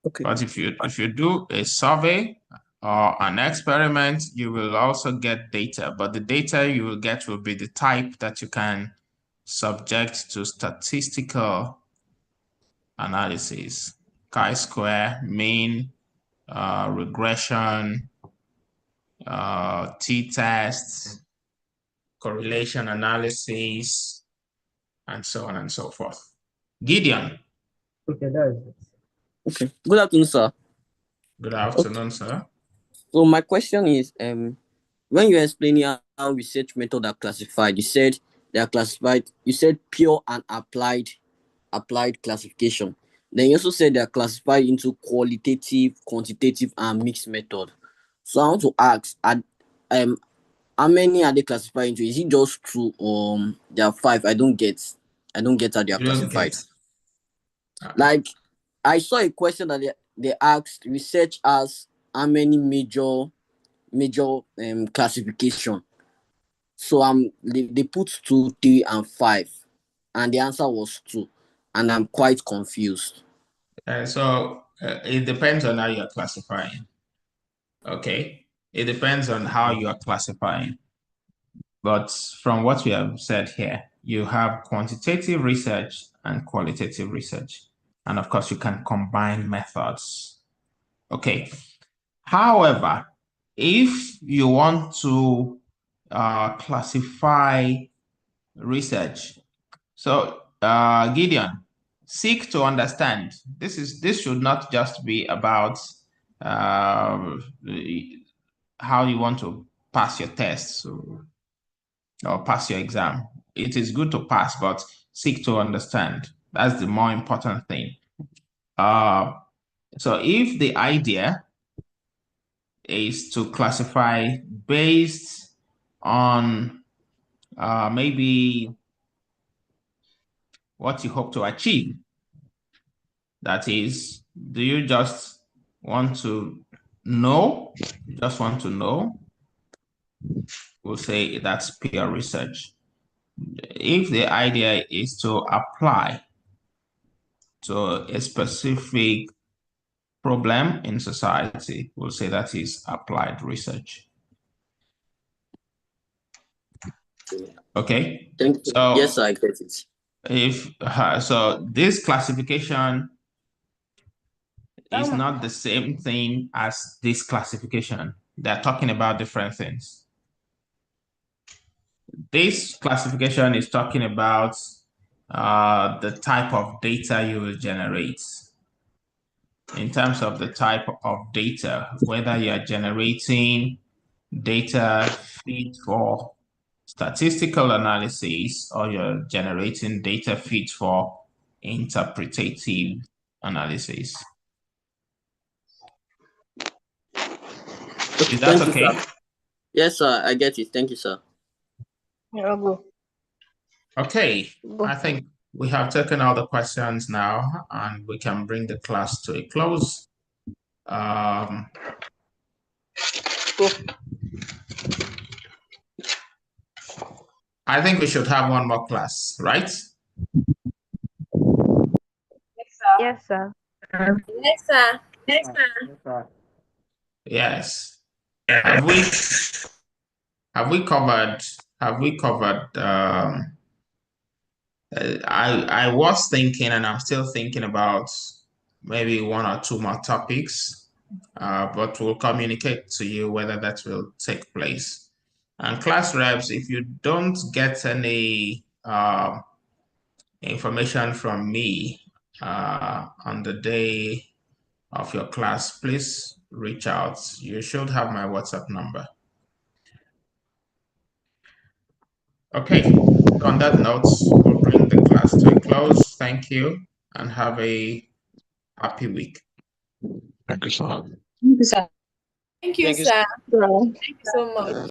Okay. But if you do a survey or an experiment, you will also get data. But the data you will get will be the type that you can subject to statistical analysis, chi-square, mean, regression, t-tests, correlation analysis, and so on and so forth. Gideon. Okay, that is it. Okay. Good afternoon, sir. Good afternoon, sir. So my question is, when you're explaining how research methods are classified, you said they are classified. You said pure and applied classification. Then you also said they are classified into qualitative, quantitative, and mixed method. So I want to ask, how many are they classified into? Is it just two? There are 5. I don't get how they are classified. Like, I saw a question that they asked research as how many major classification. So they put 2, 3, and 5, and the answer was 2, and I'm quite confused. So it depends on how you're classifying. Okay, it depends on how you are classifying. But from what we have said here, you have quantitative research and qualitative research. And of course, you can combine methods. Okay. However, if you want to classify research, so Gideon, seek to understand. This should not just be about how you want to pass your tests or pass your exam. It is good to pass, but seek to understand. That's the more important thing. So if the idea is to classify based on maybe what you hope to achieve, that is, do you just want to know? Just want to know? We'll say that's peer research. If the idea is to apply to a specific problem in society, we'll say that is applied research. Okay. Thank you. So yes, I get it. So this classification is not the same thing as this classification. They're talking about different things. This classification is talking about the type of data you will generate. In terms of the type of data, whether you are generating data fit for statistical analysis or you're generating data fit for interpretative analysis. Is that okay? You, yes, sir. I get it. Thank you, sir. Okay. I think we have taken all the questions now and we can bring the class to a close. I think we should have one more class, right? Yes, sir. Yes, sir. Yes, sir. Yes. Have we covered have we covered? I was thinking, and I'm still thinking about maybe one or two more topics, but we'll communicate to you whether that will take place. And class reps, if you don't get any information from me on the day of your class, please reach out. You should have my WhatsApp number. Okay, on that note, we'll bring the class to a close. Thank you and have a happy week. Thank you, sir. Thank you, sir. Thank you, sir. Thank you so much.